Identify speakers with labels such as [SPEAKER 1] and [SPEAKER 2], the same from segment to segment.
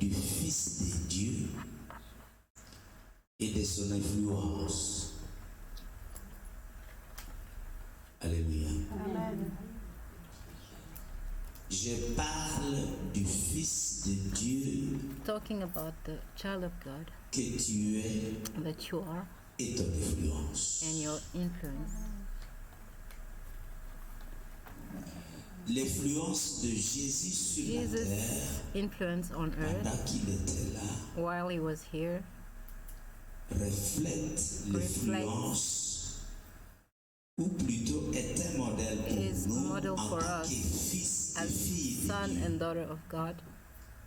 [SPEAKER 1] du Fils de Dieu et de son influence. Alléluia.
[SPEAKER 2] Amen.
[SPEAKER 1] Je parle du Fils de Dieu
[SPEAKER 3] Talking about the child of God
[SPEAKER 1] que tu es
[SPEAKER 3] that you are
[SPEAKER 1] et ton influence.
[SPEAKER 3] and your influence.
[SPEAKER 1] L'influence de Jésus sur la
[SPEAKER 3] Jesus'
[SPEAKER 1] terre
[SPEAKER 3] influence on
[SPEAKER 1] pendant
[SPEAKER 3] earth
[SPEAKER 1] qu'il était là
[SPEAKER 3] while he was here
[SPEAKER 1] reflète l'influence ou plutôt est un modèle pour
[SPEAKER 3] is
[SPEAKER 1] nous
[SPEAKER 3] model
[SPEAKER 1] en
[SPEAKER 3] for
[SPEAKER 1] tant
[SPEAKER 3] us
[SPEAKER 1] que fils et
[SPEAKER 3] as
[SPEAKER 1] filles de
[SPEAKER 3] son
[SPEAKER 1] Dieu
[SPEAKER 3] and daughter of God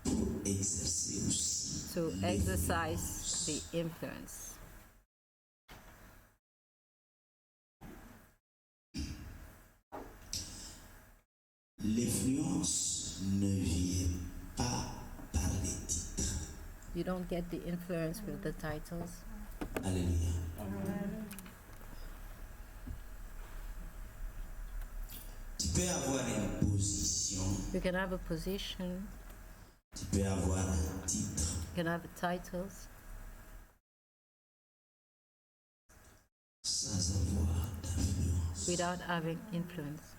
[SPEAKER 1] pour exercer aussi
[SPEAKER 3] to exercise
[SPEAKER 1] l'influence.
[SPEAKER 3] the influence.
[SPEAKER 1] L'influence ne vient pas par les titres.
[SPEAKER 3] You don't get the influence with the titles.
[SPEAKER 1] Alléluia. Tu peux avoir une position,
[SPEAKER 3] You can have a position,
[SPEAKER 1] tu peux avoir un titre,
[SPEAKER 3] you can have titles
[SPEAKER 1] sans avoir d'influence.
[SPEAKER 3] without having influence.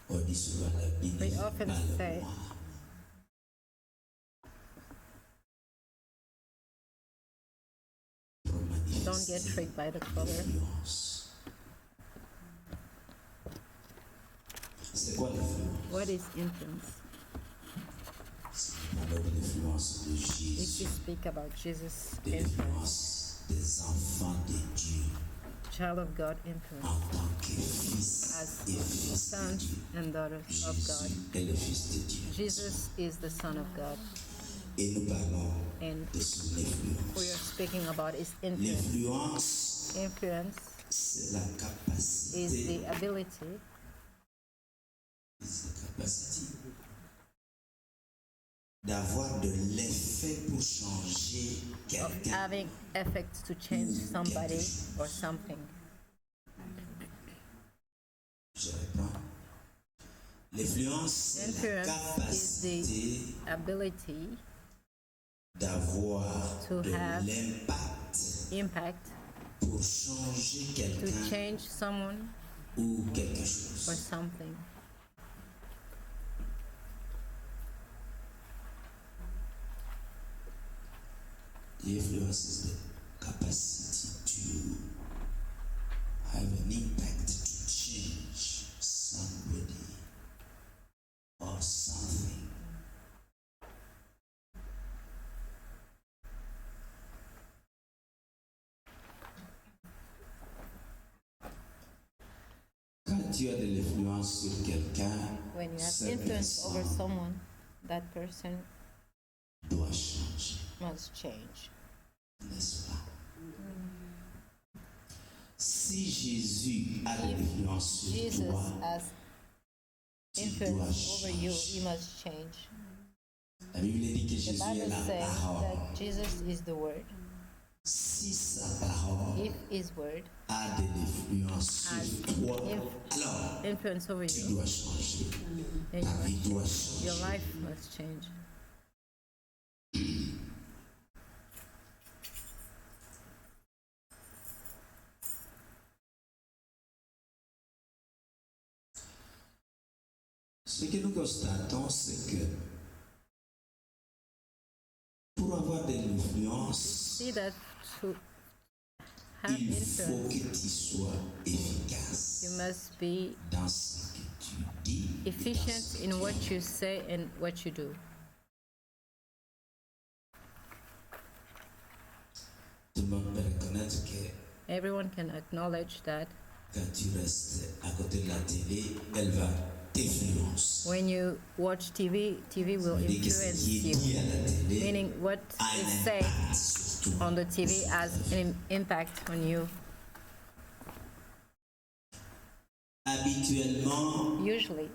[SPEAKER 1] On dit souvent la Bible
[SPEAKER 3] We
[SPEAKER 1] n'est
[SPEAKER 3] often
[SPEAKER 1] pas le
[SPEAKER 3] say-
[SPEAKER 1] moi. Pour
[SPEAKER 3] Don't get
[SPEAKER 1] manifester
[SPEAKER 3] tricked by the color.
[SPEAKER 1] l'influence. C'est quoi l'influence?
[SPEAKER 3] What is influence?
[SPEAKER 1] On parle de l'influence de
[SPEAKER 3] If you
[SPEAKER 1] Jésus,
[SPEAKER 3] speak about Jesus'
[SPEAKER 1] de
[SPEAKER 3] influence,
[SPEAKER 1] l'influence des enfants de Dieu
[SPEAKER 3] child of God influence,
[SPEAKER 1] en tant que fils
[SPEAKER 3] as
[SPEAKER 1] et fils de
[SPEAKER 3] sons
[SPEAKER 1] Dieu.
[SPEAKER 3] and daughters of God.
[SPEAKER 1] Jésus est le fils de Dieu.
[SPEAKER 3] Jesus is the Son of God,
[SPEAKER 1] Et nous parlons
[SPEAKER 3] and
[SPEAKER 1] de son
[SPEAKER 3] we
[SPEAKER 1] influence.
[SPEAKER 3] are speaking about his influence.
[SPEAKER 1] L'influence,
[SPEAKER 3] Influence
[SPEAKER 1] c'est la
[SPEAKER 3] is
[SPEAKER 1] capacité,
[SPEAKER 3] the ability
[SPEAKER 1] d'avoir de l'effet pour changer
[SPEAKER 3] of
[SPEAKER 1] quelqu'un.
[SPEAKER 3] having effect to change somebody or something.
[SPEAKER 1] Je reprends. L'influence, c'est la
[SPEAKER 3] Influence is
[SPEAKER 1] capacité
[SPEAKER 3] the ability
[SPEAKER 1] d'avoir
[SPEAKER 3] to
[SPEAKER 1] de
[SPEAKER 3] have
[SPEAKER 1] l'impact
[SPEAKER 3] impact
[SPEAKER 1] pour changer
[SPEAKER 3] to
[SPEAKER 1] quelqu'un
[SPEAKER 3] change someone
[SPEAKER 1] ou quelque
[SPEAKER 3] or
[SPEAKER 1] chose.
[SPEAKER 3] something.
[SPEAKER 1] The influence is the capacity to have an impact to change somebody or something. Quand tu as de l'influence sur quelqu'un,
[SPEAKER 3] When you have
[SPEAKER 1] cette
[SPEAKER 3] influence over
[SPEAKER 1] personne
[SPEAKER 3] someone, that person
[SPEAKER 1] doit changer,
[SPEAKER 3] must change.
[SPEAKER 1] n'est-ce pas? Si Jésus a de
[SPEAKER 3] If
[SPEAKER 1] l'influence sur
[SPEAKER 3] Jesus
[SPEAKER 1] toi,
[SPEAKER 3] has
[SPEAKER 1] tu dois
[SPEAKER 3] influence over you,
[SPEAKER 1] changer.
[SPEAKER 3] you must change.
[SPEAKER 1] La Bible dit que
[SPEAKER 3] The
[SPEAKER 1] Jésus est
[SPEAKER 3] Bible
[SPEAKER 1] la
[SPEAKER 3] says
[SPEAKER 1] parole.
[SPEAKER 3] that Jesus is the Word.
[SPEAKER 1] Si sa parole
[SPEAKER 3] If His Word
[SPEAKER 1] a de l'influence
[SPEAKER 3] has
[SPEAKER 1] sur toi,
[SPEAKER 3] inf-
[SPEAKER 1] alors
[SPEAKER 3] influence over
[SPEAKER 1] tu
[SPEAKER 3] you,
[SPEAKER 1] dois changer.
[SPEAKER 3] then
[SPEAKER 1] Ta
[SPEAKER 3] you
[SPEAKER 1] vie
[SPEAKER 3] must
[SPEAKER 1] doit
[SPEAKER 3] change. Your
[SPEAKER 1] changer.
[SPEAKER 3] life must change.
[SPEAKER 1] Ce que nous constatons, c'est que pour avoir de l'influence,
[SPEAKER 3] See that to have
[SPEAKER 1] il faut
[SPEAKER 3] influence,
[SPEAKER 1] que tu sois efficace
[SPEAKER 3] you must be
[SPEAKER 1] dans ce que tu dis et dans
[SPEAKER 3] efficient
[SPEAKER 1] ce
[SPEAKER 3] in
[SPEAKER 1] que
[SPEAKER 3] what
[SPEAKER 1] tu
[SPEAKER 3] you say and what you do.
[SPEAKER 1] Tout le monde peut reconnaître que
[SPEAKER 3] Everyone can acknowledge that
[SPEAKER 1] quand tu restes à côté de la télé, elle va t'influencer.
[SPEAKER 3] when you watch TV, TV will
[SPEAKER 1] Ça veut dire que ce
[SPEAKER 3] influence
[SPEAKER 1] qui est
[SPEAKER 3] you.
[SPEAKER 1] dit à la télé
[SPEAKER 3] Meaning what
[SPEAKER 1] a un
[SPEAKER 3] is said
[SPEAKER 1] impact sur toi.
[SPEAKER 3] on the TV has an impact on you.
[SPEAKER 1] Habituellement,
[SPEAKER 3] Usually,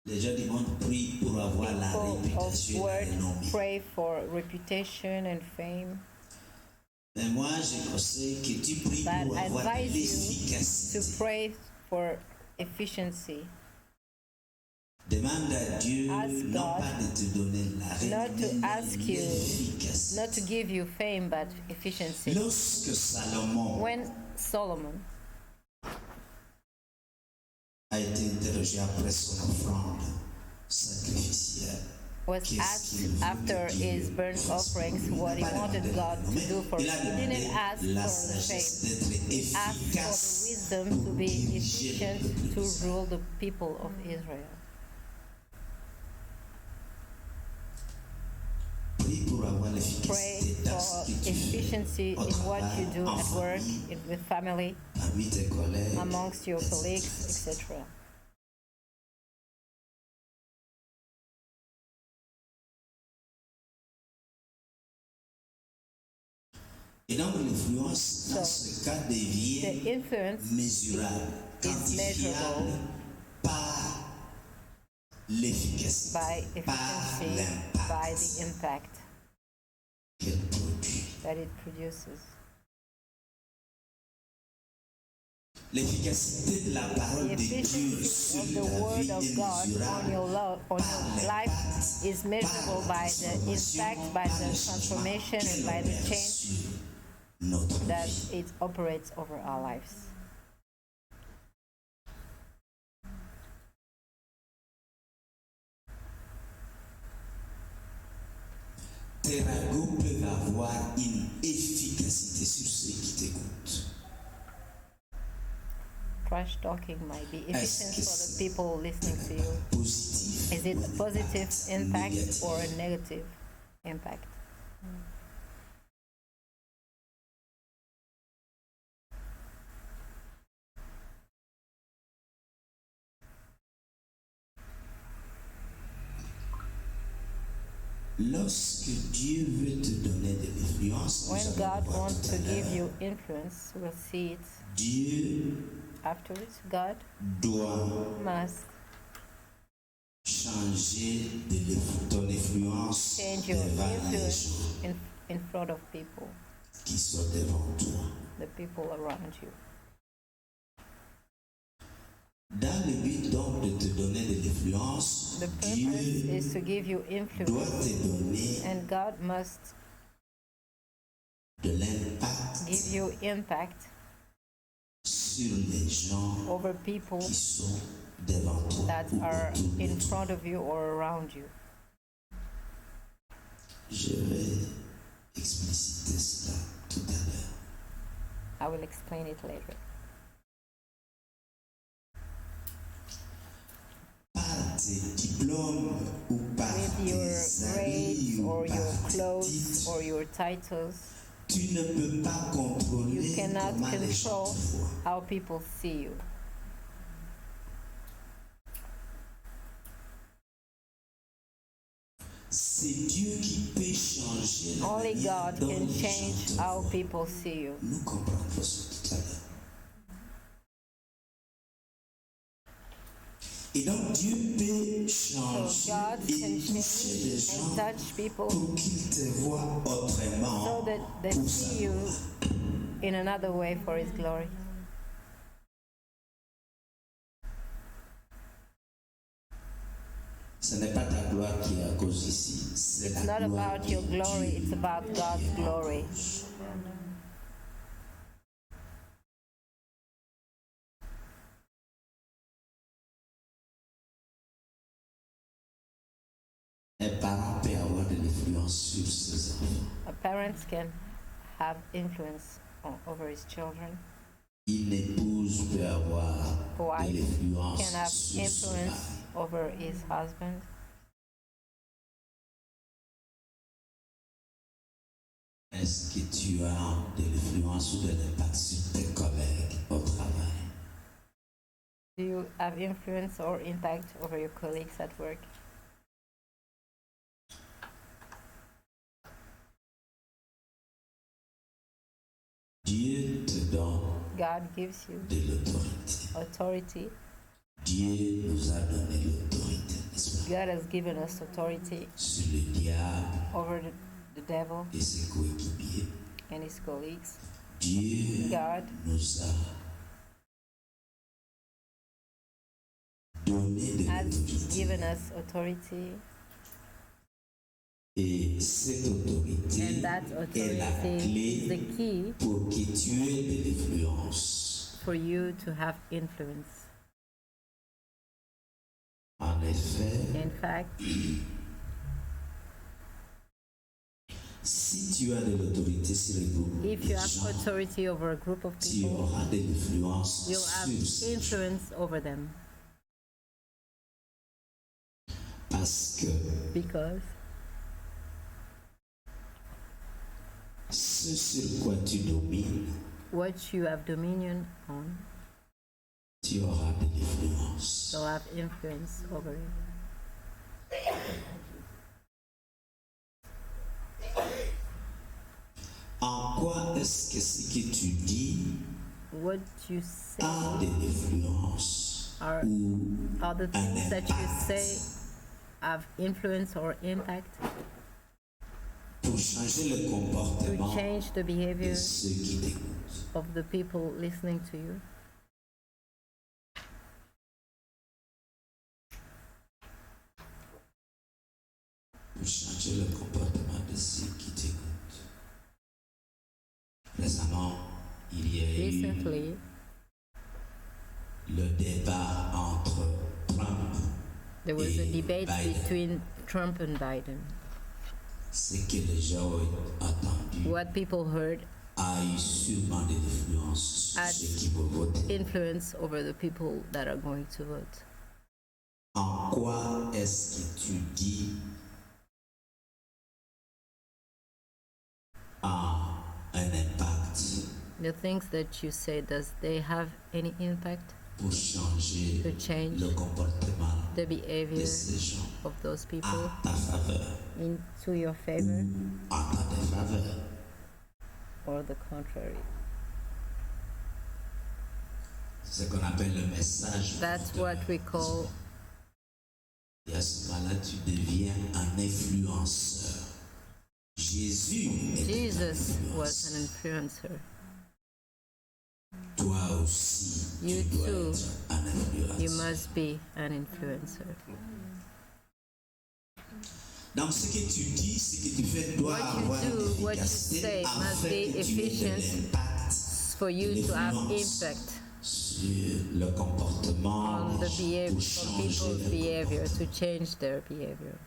[SPEAKER 1] les gens du monde prient pour avoir la
[SPEAKER 3] people of
[SPEAKER 1] réputation et
[SPEAKER 3] word
[SPEAKER 1] la renommée.
[SPEAKER 3] pray for reputation and fame.
[SPEAKER 1] Mais moi, je conseille que tu pries
[SPEAKER 3] But
[SPEAKER 1] pour
[SPEAKER 3] I
[SPEAKER 1] avoir de
[SPEAKER 3] advise you
[SPEAKER 1] l'efficacité.
[SPEAKER 3] to pray for efficiency.
[SPEAKER 1] Demande à Dieu
[SPEAKER 3] Ask
[SPEAKER 1] non
[SPEAKER 3] God
[SPEAKER 1] pas de te donner la
[SPEAKER 3] not to
[SPEAKER 1] mais
[SPEAKER 3] ask you,
[SPEAKER 1] l'efficacité.
[SPEAKER 3] not to give you fame, but efficiency.
[SPEAKER 1] Lorsque Salomon
[SPEAKER 3] When Solomon
[SPEAKER 1] a été interrogé après son offrande sacrificielle,
[SPEAKER 3] was asked after his burnt offerings what he wanted God to do for him, he didn't ask for the fame. He asked for the wisdom to be efficient to rule the people of Israel.
[SPEAKER 1] Prie pour avoir
[SPEAKER 3] Pray
[SPEAKER 1] l'efficacité dans
[SPEAKER 3] for
[SPEAKER 1] ce que tu
[SPEAKER 3] efficiency
[SPEAKER 1] fais au
[SPEAKER 3] in what you
[SPEAKER 1] travail,
[SPEAKER 3] do
[SPEAKER 1] en
[SPEAKER 3] at work,
[SPEAKER 1] famille,
[SPEAKER 3] with family,
[SPEAKER 1] parmi tes collègues,
[SPEAKER 3] amongst your
[SPEAKER 1] etc.
[SPEAKER 3] colleagues, etc.
[SPEAKER 1] Et donc l'influence dans ce cas
[SPEAKER 3] The
[SPEAKER 1] devient
[SPEAKER 3] influence
[SPEAKER 1] mesurable,
[SPEAKER 3] is
[SPEAKER 1] quantifiable
[SPEAKER 3] measurable
[SPEAKER 1] par l'efficacité,
[SPEAKER 3] by
[SPEAKER 1] par
[SPEAKER 3] efficiency, by the
[SPEAKER 1] l'impact
[SPEAKER 3] impact
[SPEAKER 1] qu'elle produit.
[SPEAKER 3] that it produces.
[SPEAKER 1] L'efficacité de la parole
[SPEAKER 3] The
[SPEAKER 1] de Dieu
[SPEAKER 3] efficiency
[SPEAKER 1] sur
[SPEAKER 3] of the
[SPEAKER 1] ta
[SPEAKER 3] word
[SPEAKER 1] vie
[SPEAKER 3] of
[SPEAKER 1] est
[SPEAKER 3] God on your
[SPEAKER 1] mesurable
[SPEAKER 3] on
[SPEAKER 1] par
[SPEAKER 3] your life
[SPEAKER 1] l'impact,
[SPEAKER 3] is measurable
[SPEAKER 1] par la
[SPEAKER 3] by the
[SPEAKER 1] transformation,
[SPEAKER 3] impact, by
[SPEAKER 1] par
[SPEAKER 3] the
[SPEAKER 1] le changement
[SPEAKER 3] transformation, and
[SPEAKER 1] qu'elle
[SPEAKER 3] by the
[SPEAKER 1] opère
[SPEAKER 3] change
[SPEAKER 1] sur notre
[SPEAKER 3] that
[SPEAKER 1] vie.
[SPEAKER 3] it operates over our lives.
[SPEAKER 1] Tes ragots peuvent avoir une efficacité sur ceux qui t'écoutent.
[SPEAKER 3] Trash talking might be
[SPEAKER 1] Est-ce
[SPEAKER 3] efficient
[SPEAKER 1] que
[SPEAKER 3] for the
[SPEAKER 1] c'est
[SPEAKER 3] people listening to you.
[SPEAKER 1] positif
[SPEAKER 3] Is it
[SPEAKER 1] ou
[SPEAKER 3] a
[SPEAKER 1] un
[SPEAKER 3] positive impact
[SPEAKER 1] négatif?
[SPEAKER 3] or a negative impact?
[SPEAKER 1] Lorsque Dieu veut te donner de l'influence, nous
[SPEAKER 3] When
[SPEAKER 1] allons
[SPEAKER 3] God
[SPEAKER 1] voir
[SPEAKER 3] wants
[SPEAKER 1] tout
[SPEAKER 3] to
[SPEAKER 1] à
[SPEAKER 3] give
[SPEAKER 1] l'heure,
[SPEAKER 3] you influence, we'll see it
[SPEAKER 1] Dieu
[SPEAKER 3] afterwards. God
[SPEAKER 1] doit
[SPEAKER 3] must
[SPEAKER 1] changer ton influence
[SPEAKER 3] change your
[SPEAKER 1] devant les
[SPEAKER 3] influence
[SPEAKER 1] gens
[SPEAKER 3] in front of people,
[SPEAKER 1] qui sont devant toi.
[SPEAKER 3] the people around you.
[SPEAKER 1] Dans le but donc de te donner de l'influence,
[SPEAKER 3] The purpose
[SPEAKER 1] Dieu
[SPEAKER 3] is to give you
[SPEAKER 1] doit
[SPEAKER 3] influence,
[SPEAKER 1] te donner
[SPEAKER 3] and God must
[SPEAKER 1] de l'impact
[SPEAKER 3] give you impact
[SPEAKER 1] sur les gens
[SPEAKER 3] over people
[SPEAKER 1] qui sont devant toi
[SPEAKER 3] that
[SPEAKER 1] ou
[SPEAKER 3] are
[SPEAKER 1] autour de
[SPEAKER 3] in
[SPEAKER 1] toi.
[SPEAKER 3] front of you or around you.
[SPEAKER 1] Je vais expliciter cela tout à l'heure.
[SPEAKER 3] I will explain it later.
[SPEAKER 1] Par tes diplômes ou par
[SPEAKER 3] With your
[SPEAKER 1] tes
[SPEAKER 3] grades
[SPEAKER 1] habits ou
[SPEAKER 3] or your
[SPEAKER 1] par tes
[SPEAKER 3] clothes
[SPEAKER 1] titres,
[SPEAKER 3] or your titles,
[SPEAKER 1] tu ne peux pas contrôler
[SPEAKER 3] you cannot
[SPEAKER 1] comment les gens
[SPEAKER 3] control
[SPEAKER 1] te voient.
[SPEAKER 3] how people see you.
[SPEAKER 1] C'est Dieu qui peut changer la
[SPEAKER 3] Only
[SPEAKER 1] manière
[SPEAKER 3] God
[SPEAKER 1] dont
[SPEAKER 3] can
[SPEAKER 1] les
[SPEAKER 3] change
[SPEAKER 1] gens te
[SPEAKER 3] how
[SPEAKER 1] voient.
[SPEAKER 3] people see you.
[SPEAKER 1] Nous comprendrons ça tout à l'heure. Et donc Dieu peut
[SPEAKER 3] So
[SPEAKER 1] changer
[SPEAKER 3] God
[SPEAKER 1] et
[SPEAKER 3] can
[SPEAKER 1] toucher les
[SPEAKER 3] change
[SPEAKER 1] gens
[SPEAKER 3] and touch people
[SPEAKER 1] pour qu'ils te voient autrement
[SPEAKER 3] so that they
[SPEAKER 1] pour
[SPEAKER 3] see
[SPEAKER 1] sa
[SPEAKER 3] you
[SPEAKER 1] gloire.
[SPEAKER 3] in another way for His glory.
[SPEAKER 1] Ce n'est pas ta gloire qui est à cause ici, c'est
[SPEAKER 3] It's
[SPEAKER 1] la
[SPEAKER 3] not
[SPEAKER 1] gloire
[SPEAKER 3] about
[SPEAKER 1] de
[SPEAKER 3] your glory,
[SPEAKER 1] Dieu
[SPEAKER 3] it's about God's
[SPEAKER 1] qui est en
[SPEAKER 3] glory.
[SPEAKER 1] cause. Un parent peut avoir de l'influence sur ses enfants.
[SPEAKER 3] Parents can have influence over his children.
[SPEAKER 1] Une épouse peut avoir de
[SPEAKER 3] Wife
[SPEAKER 1] l'influence
[SPEAKER 3] can have
[SPEAKER 1] sur son
[SPEAKER 3] influence
[SPEAKER 1] mari.
[SPEAKER 3] over his husband.
[SPEAKER 1] Est-ce que tu as de l'influence ou de l'impact sur tes collègues au travail?
[SPEAKER 3] Do you have influence or impact over your colleagues at work?
[SPEAKER 1] Dieu te donne
[SPEAKER 3] God gives you
[SPEAKER 1] de l'autorité.
[SPEAKER 3] authority.
[SPEAKER 1] Dieu nous a donné l'autorité, n'est-ce pas?
[SPEAKER 3] God has given us authority
[SPEAKER 1] Sur le diable
[SPEAKER 3] over the devil
[SPEAKER 1] et ses coéquipiers.
[SPEAKER 3] and his colleagues.
[SPEAKER 1] Dieu
[SPEAKER 3] God
[SPEAKER 1] nous a donné de
[SPEAKER 3] has
[SPEAKER 1] l'autorité.
[SPEAKER 3] given us authority,
[SPEAKER 1] Et cette autorité
[SPEAKER 3] and that
[SPEAKER 1] est la
[SPEAKER 3] authority is the
[SPEAKER 1] clé
[SPEAKER 3] key
[SPEAKER 1] pour que tu aies de l'influence.
[SPEAKER 3] for you to have influence.
[SPEAKER 1] En effet,
[SPEAKER 3] In fact,
[SPEAKER 1] si tu as de l'autorité sur les groupes
[SPEAKER 3] if
[SPEAKER 1] de
[SPEAKER 3] you have
[SPEAKER 1] gens,
[SPEAKER 3] authority over a group of
[SPEAKER 1] tu
[SPEAKER 3] people,
[SPEAKER 1] auras de l'influence
[SPEAKER 3] you'll have
[SPEAKER 1] sur ces gens.
[SPEAKER 3] influence over them,
[SPEAKER 1] Parce que
[SPEAKER 3] because
[SPEAKER 1] ce sur quoi tu domines,
[SPEAKER 3] what you have dominion on,
[SPEAKER 1] tu auras de l'influence.
[SPEAKER 3] you'll have influence over it.
[SPEAKER 1] En quoi est-ce que ce que tu dis
[SPEAKER 3] What you say
[SPEAKER 1] a de l'influence
[SPEAKER 3] are
[SPEAKER 1] ou
[SPEAKER 3] the
[SPEAKER 1] un
[SPEAKER 3] things that you
[SPEAKER 1] impact
[SPEAKER 3] say have influence or impact
[SPEAKER 1] pour changer le
[SPEAKER 3] to
[SPEAKER 1] comportement
[SPEAKER 3] change the
[SPEAKER 1] de
[SPEAKER 3] behavior
[SPEAKER 1] ceux qui t'écoutent?
[SPEAKER 3] of the people listening to you?
[SPEAKER 1] Pour changer le comportement de ceux qui t'écoutent. Récemment, il y a eu
[SPEAKER 3] Recently,
[SPEAKER 1] le débat entre Trump
[SPEAKER 3] there was a
[SPEAKER 1] et
[SPEAKER 3] debate
[SPEAKER 1] Biden.
[SPEAKER 3] between Trump and Biden.
[SPEAKER 1] Ce que les gens ont entendu
[SPEAKER 3] What people heard
[SPEAKER 1] a eu sûrement de l'influence sur
[SPEAKER 3] Had
[SPEAKER 1] ceux qui vont voter.
[SPEAKER 3] influence over the people that are going to vote.
[SPEAKER 1] En quoi est-ce que tu dis a un impact
[SPEAKER 3] The things that you say, does they have any impact
[SPEAKER 1] pour changer
[SPEAKER 3] to change
[SPEAKER 1] le comportement
[SPEAKER 3] the
[SPEAKER 1] de
[SPEAKER 3] behavior
[SPEAKER 1] ces gens
[SPEAKER 3] of those people
[SPEAKER 1] à ta faveur
[SPEAKER 3] into your favor
[SPEAKER 1] ou en ta défaveur?
[SPEAKER 3] or the contrary?
[SPEAKER 1] C'est ce qu'on appelle le message.
[SPEAKER 3] That's
[SPEAKER 1] porteur.
[SPEAKER 3] what we call,
[SPEAKER 1] Et à ce moment-là, tu deviens un influenceur. Jésus était un
[SPEAKER 3] Jesus was an
[SPEAKER 1] influenceur.
[SPEAKER 3] influencer.
[SPEAKER 1] Toi aussi,
[SPEAKER 3] You
[SPEAKER 1] tu dois
[SPEAKER 3] too,
[SPEAKER 1] être un influenceur.
[SPEAKER 3] you must be an influencer.
[SPEAKER 1] Donc ce que tu dis, ce que tu fais doit
[SPEAKER 3] What you
[SPEAKER 1] avoir
[SPEAKER 3] do,
[SPEAKER 1] une
[SPEAKER 3] what you
[SPEAKER 1] efficacité
[SPEAKER 3] say must
[SPEAKER 1] afin
[SPEAKER 3] be
[SPEAKER 1] que tu aies de
[SPEAKER 3] efficient
[SPEAKER 1] l'impact
[SPEAKER 3] for you to have
[SPEAKER 1] l'influence
[SPEAKER 3] impact
[SPEAKER 1] sur le comportement
[SPEAKER 3] on the
[SPEAKER 1] pour
[SPEAKER 3] behavior, on
[SPEAKER 1] changer
[SPEAKER 3] people's
[SPEAKER 1] le
[SPEAKER 3] behavior,
[SPEAKER 1] comportement.
[SPEAKER 3] to change their behavior.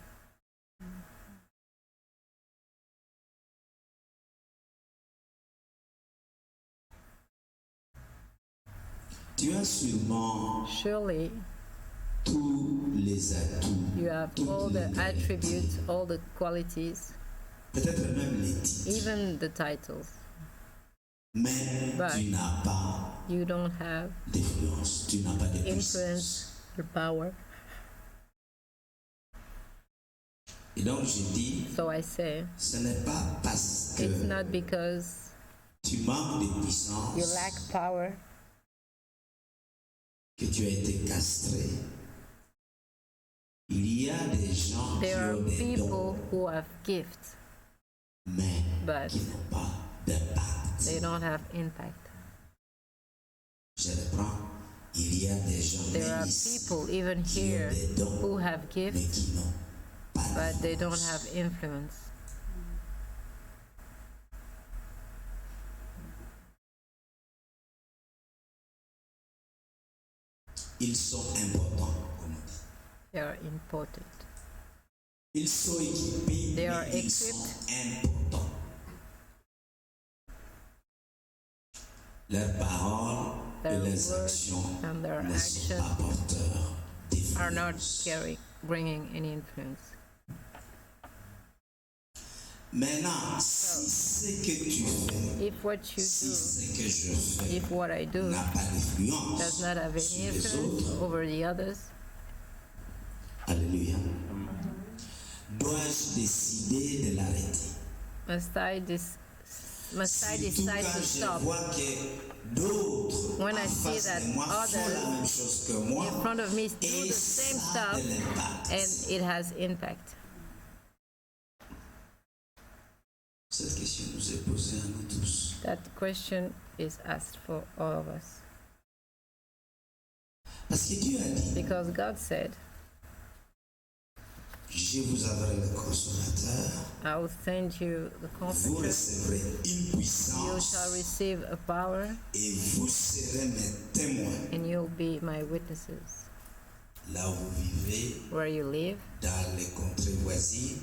[SPEAKER 1] Tu as sûrement
[SPEAKER 3] Surely
[SPEAKER 1] tous les atouts,
[SPEAKER 3] you have
[SPEAKER 1] toutes
[SPEAKER 3] all
[SPEAKER 1] les
[SPEAKER 3] the
[SPEAKER 1] qualités,
[SPEAKER 3] attributes, all the qualities,
[SPEAKER 1] peut-être même les titres,
[SPEAKER 3] even the titles.
[SPEAKER 1] mais
[SPEAKER 3] But
[SPEAKER 1] tu n'as pas
[SPEAKER 3] you don't have
[SPEAKER 1] d'influence, tu n'as pas de puissance.
[SPEAKER 3] influence or power.
[SPEAKER 1] Et donc je dis,
[SPEAKER 3] So I say,
[SPEAKER 1] ce n'est pas parce que
[SPEAKER 3] it's not because
[SPEAKER 1] tu manques de puissance
[SPEAKER 3] you lack power
[SPEAKER 1] que tu as été castré. Il y a des gens
[SPEAKER 3] there
[SPEAKER 1] qui
[SPEAKER 3] are
[SPEAKER 1] ont des
[SPEAKER 3] people
[SPEAKER 1] dons,
[SPEAKER 3] who have gifts,
[SPEAKER 1] mais
[SPEAKER 3] but
[SPEAKER 1] qui n'ont pas d'impact.
[SPEAKER 3] they don't have impact.
[SPEAKER 1] Je reprends. Il y a des gens
[SPEAKER 3] There are
[SPEAKER 1] même ici
[SPEAKER 3] people, even
[SPEAKER 1] qui ont
[SPEAKER 3] here,
[SPEAKER 1] des dons,
[SPEAKER 3] who have
[SPEAKER 1] mais
[SPEAKER 3] gifts,
[SPEAKER 1] qui n'ont pas
[SPEAKER 3] but they don't
[SPEAKER 1] d'influence.
[SPEAKER 3] have influence.
[SPEAKER 1] Ils sont importants, comme on dit.
[SPEAKER 3] They are important.
[SPEAKER 1] Ils sont équipés,
[SPEAKER 3] They are
[SPEAKER 1] mais ils sont
[SPEAKER 3] equipped.
[SPEAKER 1] importants. Leurs paroles et
[SPEAKER 3] Their
[SPEAKER 1] leurs
[SPEAKER 3] words
[SPEAKER 1] actions
[SPEAKER 3] and their
[SPEAKER 1] ne sont
[SPEAKER 3] actions
[SPEAKER 1] pas porteurs
[SPEAKER 3] are not
[SPEAKER 1] d'influence.
[SPEAKER 3] bringing any influence.
[SPEAKER 1] Maintenant, si ce que tu fais,
[SPEAKER 3] If what you
[SPEAKER 1] si
[SPEAKER 3] do,
[SPEAKER 1] ce que je fais
[SPEAKER 3] if what I do
[SPEAKER 1] n'a pas d'influence
[SPEAKER 3] does not have any
[SPEAKER 1] sur les
[SPEAKER 3] influence
[SPEAKER 1] autres,
[SPEAKER 3] over the others,
[SPEAKER 1] alléluia, dois-je décider de l'arrêter?
[SPEAKER 3] must I
[SPEAKER 1] Surtout
[SPEAKER 3] decide
[SPEAKER 1] quand
[SPEAKER 3] to
[SPEAKER 1] je
[SPEAKER 3] stop
[SPEAKER 1] vois que d'autres
[SPEAKER 3] when I
[SPEAKER 1] en
[SPEAKER 3] see
[SPEAKER 1] face
[SPEAKER 3] that
[SPEAKER 1] de moi font la
[SPEAKER 3] others
[SPEAKER 1] même chose que moi
[SPEAKER 3] in front of me do
[SPEAKER 1] et
[SPEAKER 3] the same
[SPEAKER 1] ça a
[SPEAKER 3] stuff
[SPEAKER 1] de l'impact.
[SPEAKER 3] and it has impact?
[SPEAKER 1] Cette question nous est posée à nous tous.
[SPEAKER 3] That question is asked for all of us.
[SPEAKER 1] Parce que Dieu a dit,
[SPEAKER 3] Because God said,
[SPEAKER 1] je vous enverrai le consolateur,
[SPEAKER 3] I will send you the
[SPEAKER 1] vous
[SPEAKER 3] Comforter.
[SPEAKER 1] recevrez une
[SPEAKER 3] You
[SPEAKER 1] puissance
[SPEAKER 3] shall receive a power,
[SPEAKER 1] et vous serez mes témoins
[SPEAKER 3] and you'll be my witnesses.
[SPEAKER 1] là où vous vivez,
[SPEAKER 3] Where you live,
[SPEAKER 1] dans les contrées voisines,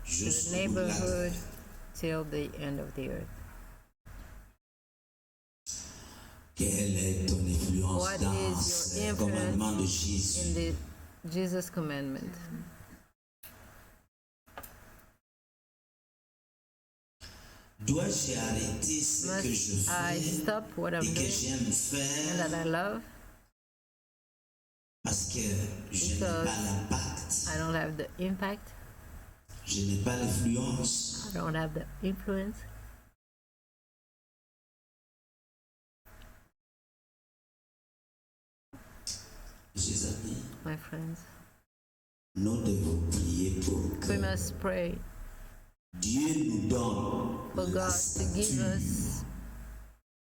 [SPEAKER 3] the
[SPEAKER 1] jusqu'au bout de la
[SPEAKER 3] neighborhood,
[SPEAKER 1] terre.
[SPEAKER 3] till the end of the earth.
[SPEAKER 1] Quelle est ton influence
[SPEAKER 3] What
[SPEAKER 1] dans
[SPEAKER 3] is your
[SPEAKER 1] ce commandement de
[SPEAKER 3] influence
[SPEAKER 1] Jésus?
[SPEAKER 3] in the Jesus commandment?
[SPEAKER 1] Dois-je arrêter ce que je
[SPEAKER 3] Must I
[SPEAKER 1] fais
[SPEAKER 3] stop what I'm
[SPEAKER 1] et que
[SPEAKER 3] doing
[SPEAKER 1] j'aime
[SPEAKER 3] and
[SPEAKER 1] faire
[SPEAKER 3] that I love
[SPEAKER 1] parce que je n'ai
[SPEAKER 3] Because
[SPEAKER 1] pas l'impact,
[SPEAKER 3] I don't have the impact,
[SPEAKER 1] je n'ai pas l'influence?
[SPEAKER 3] I don't have the influence?
[SPEAKER 1] Mes amis,
[SPEAKER 3] My friends,
[SPEAKER 1] nous devons prier pour
[SPEAKER 3] we
[SPEAKER 1] que
[SPEAKER 3] must pray
[SPEAKER 1] Dieu nous donne
[SPEAKER 3] for
[SPEAKER 1] la
[SPEAKER 3] God to give
[SPEAKER 1] stature,
[SPEAKER 3] us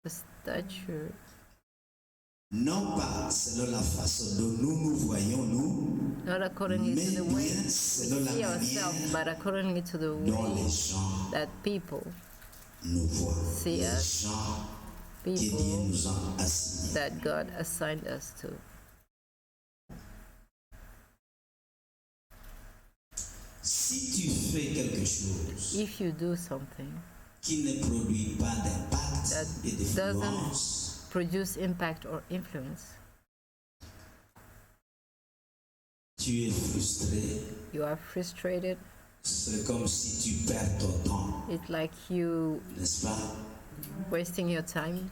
[SPEAKER 3] the stature,
[SPEAKER 1] non pas selon la façon dont nous nous voyons nous,
[SPEAKER 3] not accordingly
[SPEAKER 1] mais
[SPEAKER 3] to the way
[SPEAKER 1] bien
[SPEAKER 3] we
[SPEAKER 1] selon la
[SPEAKER 3] see ourselves,
[SPEAKER 1] manière
[SPEAKER 3] but accordingly to the
[SPEAKER 1] dont
[SPEAKER 3] way
[SPEAKER 1] les gens
[SPEAKER 3] that people
[SPEAKER 1] nous voient,
[SPEAKER 3] See
[SPEAKER 1] les
[SPEAKER 3] us,
[SPEAKER 1] gens que Dieu
[SPEAKER 3] people
[SPEAKER 1] nous a assignés.
[SPEAKER 3] that God assigned us to.
[SPEAKER 1] Si tu fais quelque chose
[SPEAKER 3] If you do something
[SPEAKER 1] qui ne produit pas d'impact
[SPEAKER 3] That
[SPEAKER 1] et d'influence,
[SPEAKER 3] produce impact or influence,
[SPEAKER 1] tu es frustré.
[SPEAKER 3] you are frustrated.
[SPEAKER 1] C'est comme si tu perds ton temps,
[SPEAKER 3] It's like you
[SPEAKER 1] n'est-ce pas?
[SPEAKER 3] wasting your time.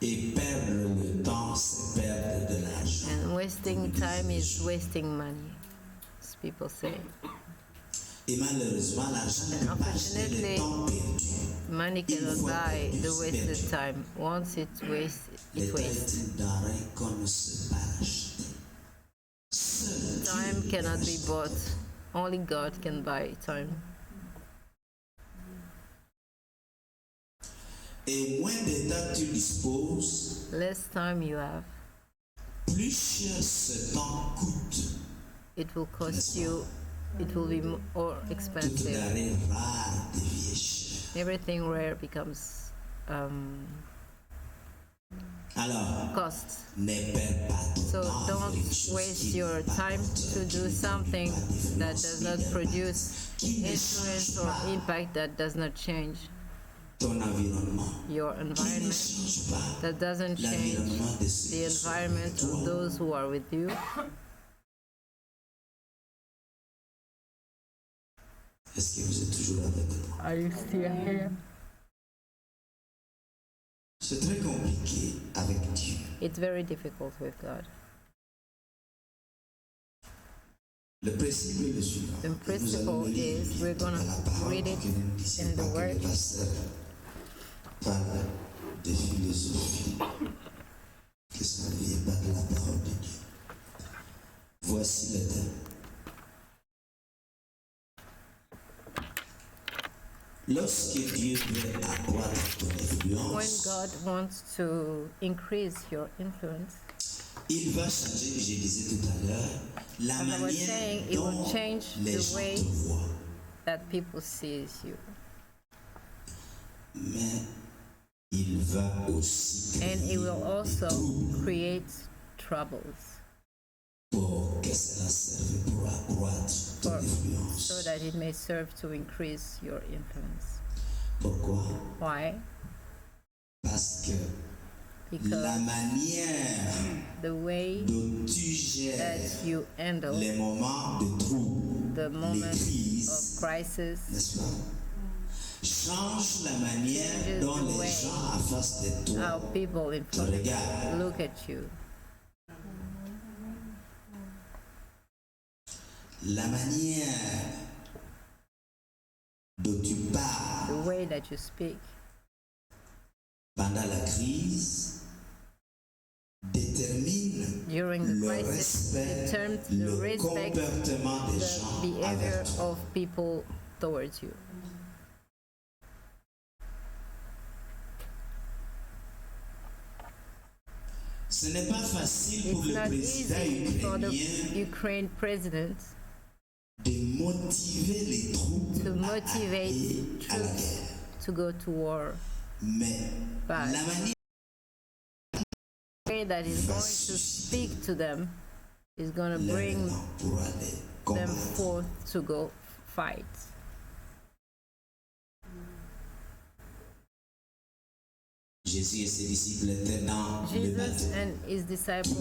[SPEAKER 1] Et perdre le temps, c'est perdre de l'argent.
[SPEAKER 3] And wasting time is wasting money, as people say.
[SPEAKER 1] Et malheureusement, l'argent ne peut pas acheter le temps perdu.
[SPEAKER 3] Money cannot buy the wasted time. Once it's wasted,
[SPEAKER 1] Le
[SPEAKER 3] it
[SPEAKER 1] temps est
[SPEAKER 3] wastes.
[SPEAKER 1] une denrée qu'on ne sait pas acheter. Seul
[SPEAKER 3] Time
[SPEAKER 1] Dieu
[SPEAKER 3] cannot
[SPEAKER 1] peut
[SPEAKER 3] be
[SPEAKER 1] acheter.
[SPEAKER 3] bought. Only God can buy time.
[SPEAKER 1] Et moins de temps tu disposes,
[SPEAKER 3] Less time you have,
[SPEAKER 1] plus cher ce temps coûte.
[SPEAKER 3] it will cost you, it will be more
[SPEAKER 1] Toute
[SPEAKER 3] expensive.
[SPEAKER 1] denrée rare devient chère.
[SPEAKER 3] Everything rare becomes
[SPEAKER 1] Alors,
[SPEAKER 3] cost.
[SPEAKER 1] ne perds pas ton
[SPEAKER 3] So
[SPEAKER 1] temps
[SPEAKER 3] don't
[SPEAKER 1] avec des choses
[SPEAKER 3] waste
[SPEAKER 1] qui
[SPEAKER 3] your
[SPEAKER 1] n'ont pas
[SPEAKER 3] time
[SPEAKER 1] porteur,
[SPEAKER 3] to
[SPEAKER 1] qui
[SPEAKER 3] do
[SPEAKER 1] ne
[SPEAKER 3] something
[SPEAKER 1] produisent pas
[SPEAKER 3] that
[SPEAKER 1] d'influence
[SPEAKER 3] does
[SPEAKER 1] ni
[SPEAKER 3] not
[SPEAKER 1] d'impact,
[SPEAKER 3] produce
[SPEAKER 1] qui ne
[SPEAKER 3] influence
[SPEAKER 1] change
[SPEAKER 3] or
[SPEAKER 1] pas
[SPEAKER 3] impact, that does not change
[SPEAKER 1] ton environnement,
[SPEAKER 3] your
[SPEAKER 1] qui ne
[SPEAKER 3] environment,
[SPEAKER 1] change pas
[SPEAKER 3] that doesn't change
[SPEAKER 1] l'environnement de ceux
[SPEAKER 3] the
[SPEAKER 1] qui sont avec
[SPEAKER 3] environment
[SPEAKER 1] toi.
[SPEAKER 3] of those who are with you.
[SPEAKER 1] Est-ce que vous êtes toujours avec moi?
[SPEAKER 3] Are you still here?
[SPEAKER 1] C'est très compliqué avec Dieu.
[SPEAKER 3] It's very difficult with God.
[SPEAKER 1] Le principe est le suivant.
[SPEAKER 3] The
[SPEAKER 1] Et nous allons
[SPEAKER 3] principle
[SPEAKER 1] le lire
[SPEAKER 3] is we're
[SPEAKER 1] dans
[SPEAKER 3] gonna
[SPEAKER 1] la parole
[SPEAKER 3] read
[SPEAKER 1] pour
[SPEAKER 3] it
[SPEAKER 1] que nous ne disions
[SPEAKER 3] in the
[SPEAKER 1] pas que
[SPEAKER 3] word.
[SPEAKER 1] le pasteur parle de philosophie, que ça ne vient pas de la parole de Dieu. Voici le thème. Lorsque Dieu veut accroître ton
[SPEAKER 3] When
[SPEAKER 1] influence,
[SPEAKER 3] God wants to increase your influence,
[SPEAKER 1] il va changer, je disais tout à l'heure, la
[SPEAKER 3] As I was
[SPEAKER 1] manière
[SPEAKER 3] saying, it will
[SPEAKER 1] dont
[SPEAKER 3] change
[SPEAKER 1] les
[SPEAKER 3] the
[SPEAKER 1] gens
[SPEAKER 3] way
[SPEAKER 1] te voient.
[SPEAKER 3] that people sees you.
[SPEAKER 1] Mais il va aussi
[SPEAKER 3] And
[SPEAKER 1] créer
[SPEAKER 3] it will also
[SPEAKER 1] des troubles
[SPEAKER 3] create troubles
[SPEAKER 1] pour que cela serve pour accroître ton
[SPEAKER 3] For-
[SPEAKER 1] influence.
[SPEAKER 3] so that it may serve to increase your influence.
[SPEAKER 1] Pourquoi?
[SPEAKER 3] Why?
[SPEAKER 1] Parce que la
[SPEAKER 3] Because
[SPEAKER 1] manière
[SPEAKER 3] the way
[SPEAKER 1] dont tu gères
[SPEAKER 3] that you handle
[SPEAKER 1] les moments de trouble,
[SPEAKER 3] the
[SPEAKER 1] les
[SPEAKER 3] moment
[SPEAKER 1] crises,
[SPEAKER 3] of crisis
[SPEAKER 1] n'est-ce pas? Change la manière
[SPEAKER 3] Changes
[SPEAKER 1] dont
[SPEAKER 3] the
[SPEAKER 1] les
[SPEAKER 3] way
[SPEAKER 1] gens en face de toi
[SPEAKER 3] how people in
[SPEAKER 1] te
[SPEAKER 3] front
[SPEAKER 1] regardent.
[SPEAKER 3] look at you.
[SPEAKER 1] La manière dont tu parles
[SPEAKER 3] The way that you speak
[SPEAKER 1] pendant la crise détermine
[SPEAKER 3] during the
[SPEAKER 1] le
[SPEAKER 3] crisis
[SPEAKER 1] respect,
[SPEAKER 3] determines the
[SPEAKER 1] le
[SPEAKER 3] respect,
[SPEAKER 1] comportement des
[SPEAKER 3] the
[SPEAKER 1] gens
[SPEAKER 3] behavior
[SPEAKER 1] avec toi.
[SPEAKER 3] of people towards you.
[SPEAKER 1] Ce n'est pas facile pour
[SPEAKER 3] It's
[SPEAKER 1] le
[SPEAKER 3] not
[SPEAKER 1] président
[SPEAKER 3] easy for the
[SPEAKER 1] ukrainien
[SPEAKER 3] Ukraine president
[SPEAKER 1] de motiver les troupes
[SPEAKER 3] to
[SPEAKER 1] à
[SPEAKER 3] motivate
[SPEAKER 1] aller à la
[SPEAKER 3] troops
[SPEAKER 1] guerre.
[SPEAKER 3] to go to war.
[SPEAKER 1] Mais
[SPEAKER 3] But
[SPEAKER 1] la manière
[SPEAKER 3] the way that is going to speak to them is going to
[SPEAKER 1] leur
[SPEAKER 3] bring
[SPEAKER 1] temps pour aller
[SPEAKER 3] them
[SPEAKER 1] combattre.
[SPEAKER 3] forth to go fight.
[SPEAKER 1] Jésus et ses disciples étaient dans le
[SPEAKER 3] Jesus
[SPEAKER 1] bateau.
[SPEAKER 3] and his disciples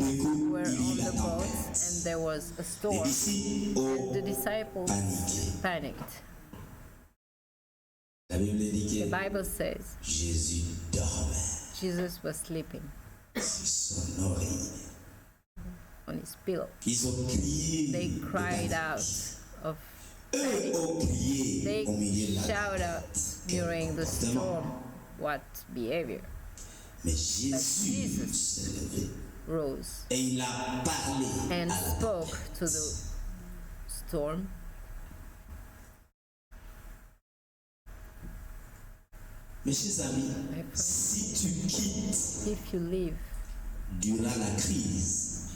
[SPEAKER 3] were on the boat and there was a
[SPEAKER 1] Les
[SPEAKER 3] storm.
[SPEAKER 1] disciples ont
[SPEAKER 3] The disciples
[SPEAKER 1] paniqué.
[SPEAKER 3] panicked.
[SPEAKER 1] La Bible dit
[SPEAKER 3] The
[SPEAKER 1] que
[SPEAKER 3] Bible says
[SPEAKER 1] Jésus dormait
[SPEAKER 3] Jesus was sleeping
[SPEAKER 1] sur son oreiller.
[SPEAKER 3] on his pillow.
[SPEAKER 1] Ils ont crié.
[SPEAKER 3] They
[SPEAKER 1] de
[SPEAKER 3] cried
[SPEAKER 1] panique.
[SPEAKER 3] out of
[SPEAKER 1] Eux ont crié
[SPEAKER 3] they
[SPEAKER 1] au milieu de la
[SPEAKER 3] shout out during the storm. What behavior?
[SPEAKER 1] Mais Jésus
[SPEAKER 3] Jesus
[SPEAKER 1] s'est levé
[SPEAKER 3] rose
[SPEAKER 1] et il a parlé
[SPEAKER 3] and
[SPEAKER 1] à la
[SPEAKER 3] spoke to the storm.
[SPEAKER 1] Mes chers amis,
[SPEAKER 3] My friend,
[SPEAKER 1] si tu quittes
[SPEAKER 3] if you leave
[SPEAKER 1] durant la crise,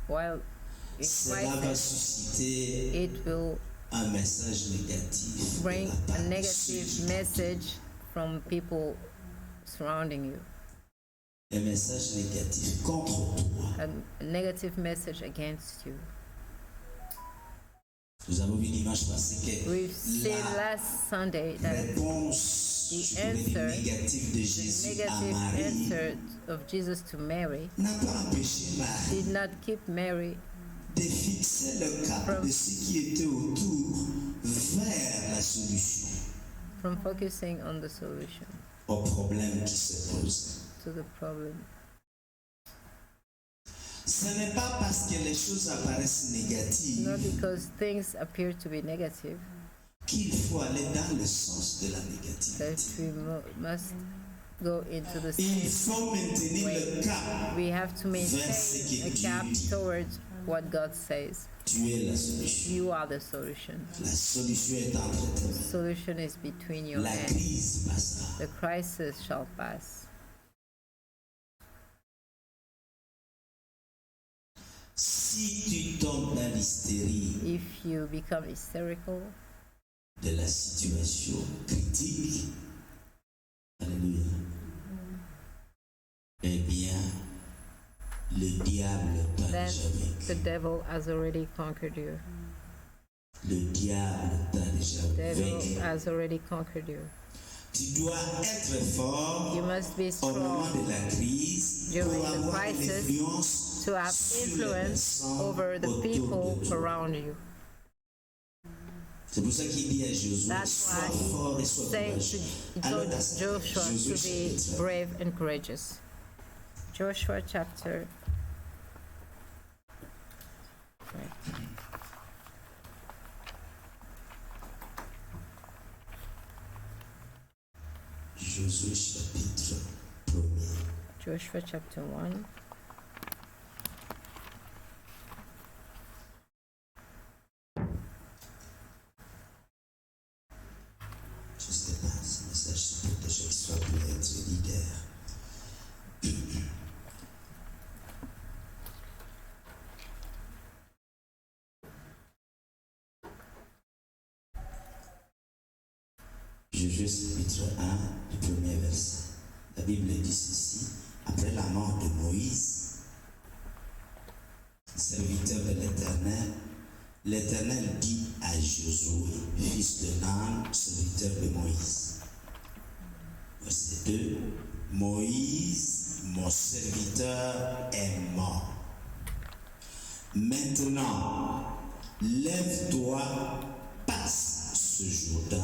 [SPEAKER 3] while in
[SPEAKER 1] cela va
[SPEAKER 3] crisis,
[SPEAKER 1] susciter
[SPEAKER 3] it will
[SPEAKER 1] un message négatif de
[SPEAKER 3] bring
[SPEAKER 1] la part
[SPEAKER 3] a
[SPEAKER 1] de
[SPEAKER 3] negative
[SPEAKER 1] ceux qui
[SPEAKER 3] message from people surrounding you,
[SPEAKER 1] un message négatif contre toi.
[SPEAKER 3] a negative message against you.
[SPEAKER 1] Nous avons vu dimanche passé que
[SPEAKER 3] We've seen
[SPEAKER 1] la
[SPEAKER 3] last Sunday that
[SPEAKER 1] réponse
[SPEAKER 3] the
[SPEAKER 1] je pourrais dire,
[SPEAKER 3] answer,
[SPEAKER 1] négative de
[SPEAKER 3] the
[SPEAKER 1] Jésus à
[SPEAKER 3] negative
[SPEAKER 1] Marie
[SPEAKER 3] answer of Jesus to Mary
[SPEAKER 1] n'a pas empêché Marie
[SPEAKER 3] did not keep Mary
[SPEAKER 1] de fixer le cap de ce qui était autour vers la solution
[SPEAKER 3] from focusing on the solution
[SPEAKER 1] au problème qui se pose.
[SPEAKER 3] to the problem.
[SPEAKER 1] Ce n'est pas parce que les choses apparaissent négatives
[SPEAKER 3] Not because things appear to be negative
[SPEAKER 1] qu'il faut aller dans le sens de la
[SPEAKER 3] that
[SPEAKER 1] négativité.
[SPEAKER 3] we must go into the
[SPEAKER 1] Il
[SPEAKER 3] same
[SPEAKER 1] faut maintenir
[SPEAKER 3] way.
[SPEAKER 1] le cap.
[SPEAKER 3] We have to maintain a cap towards what God says.
[SPEAKER 1] Tu es la solution.
[SPEAKER 3] You are the solution.
[SPEAKER 1] La solution est entre tes
[SPEAKER 3] The
[SPEAKER 1] mains.
[SPEAKER 3] solution is between your
[SPEAKER 1] La
[SPEAKER 3] hands.
[SPEAKER 1] crise passera.
[SPEAKER 3] The crisis shall pass.
[SPEAKER 1] Si tu tombes dans l'hystérie
[SPEAKER 3] If you become hysterical
[SPEAKER 1] de la situation critique, alléluia, eh bien, le diable t'a
[SPEAKER 3] then
[SPEAKER 1] déjà
[SPEAKER 3] the
[SPEAKER 1] vaincu.
[SPEAKER 3] devil has already conquered you.
[SPEAKER 1] Le diable t'a déjà
[SPEAKER 3] The devil
[SPEAKER 1] vaincu.
[SPEAKER 3] has already conquered you.
[SPEAKER 1] Tu dois être fort
[SPEAKER 3] You must be
[SPEAKER 1] au moment
[SPEAKER 3] strong
[SPEAKER 1] de la crise pour
[SPEAKER 3] during the
[SPEAKER 1] avoir une
[SPEAKER 3] crisis
[SPEAKER 1] influence
[SPEAKER 3] to have
[SPEAKER 1] sur les
[SPEAKER 3] influence
[SPEAKER 1] personnes
[SPEAKER 3] over the
[SPEAKER 1] autour
[SPEAKER 3] people
[SPEAKER 1] de toi.
[SPEAKER 3] around you.
[SPEAKER 1] C'est pour ça qu'il dit à Josué,
[SPEAKER 3] That's
[SPEAKER 1] sois
[SPEAKER 3] why
[SPEAKER 1] fort et sois
[SPEAKER 3] he
[SPEAKER 1] courageux.
[SPEAKER 3] told
[SPEAKER 1] dans
[SPEAKER 3] Joshua
[SPEAKER 1] Josué
[SPEAKER 3] to be
[SPEAKER 1] chapitre
[SPEAKER 3] brave and courageous. Joshua chapter. Right.
[SPEAKER 1] Josué chapitre 1er.
[SPEAKER 3] Joshua chapter 1.
[SPEAKER 1] Je ne sais pas, ce message c'est pour des gens qui soient pour être leaders. Josué chapitre 1, le premier verset. La Bible dit ceci. Après la mort de Moïse, serviteur de l'Éternel, l'Éternel dit à Josué, fils de Nun, serviteur de Moïse. Verset 2. Moïse, mon serviteur, est mort. Maintenant, lève-toi, passe ce Jourdain,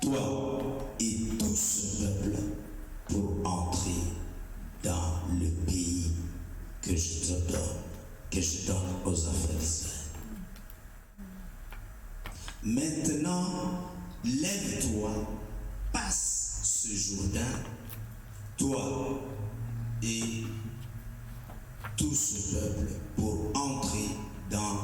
[SPEAKER 1] toi et tout ce peuple, pour entrer dans le pays que je te donne, que je donne aux enfants d'Israël. Maintenant, lève-toi, passe ce Jourdain, toi et tout ce peuple, pour entrer dans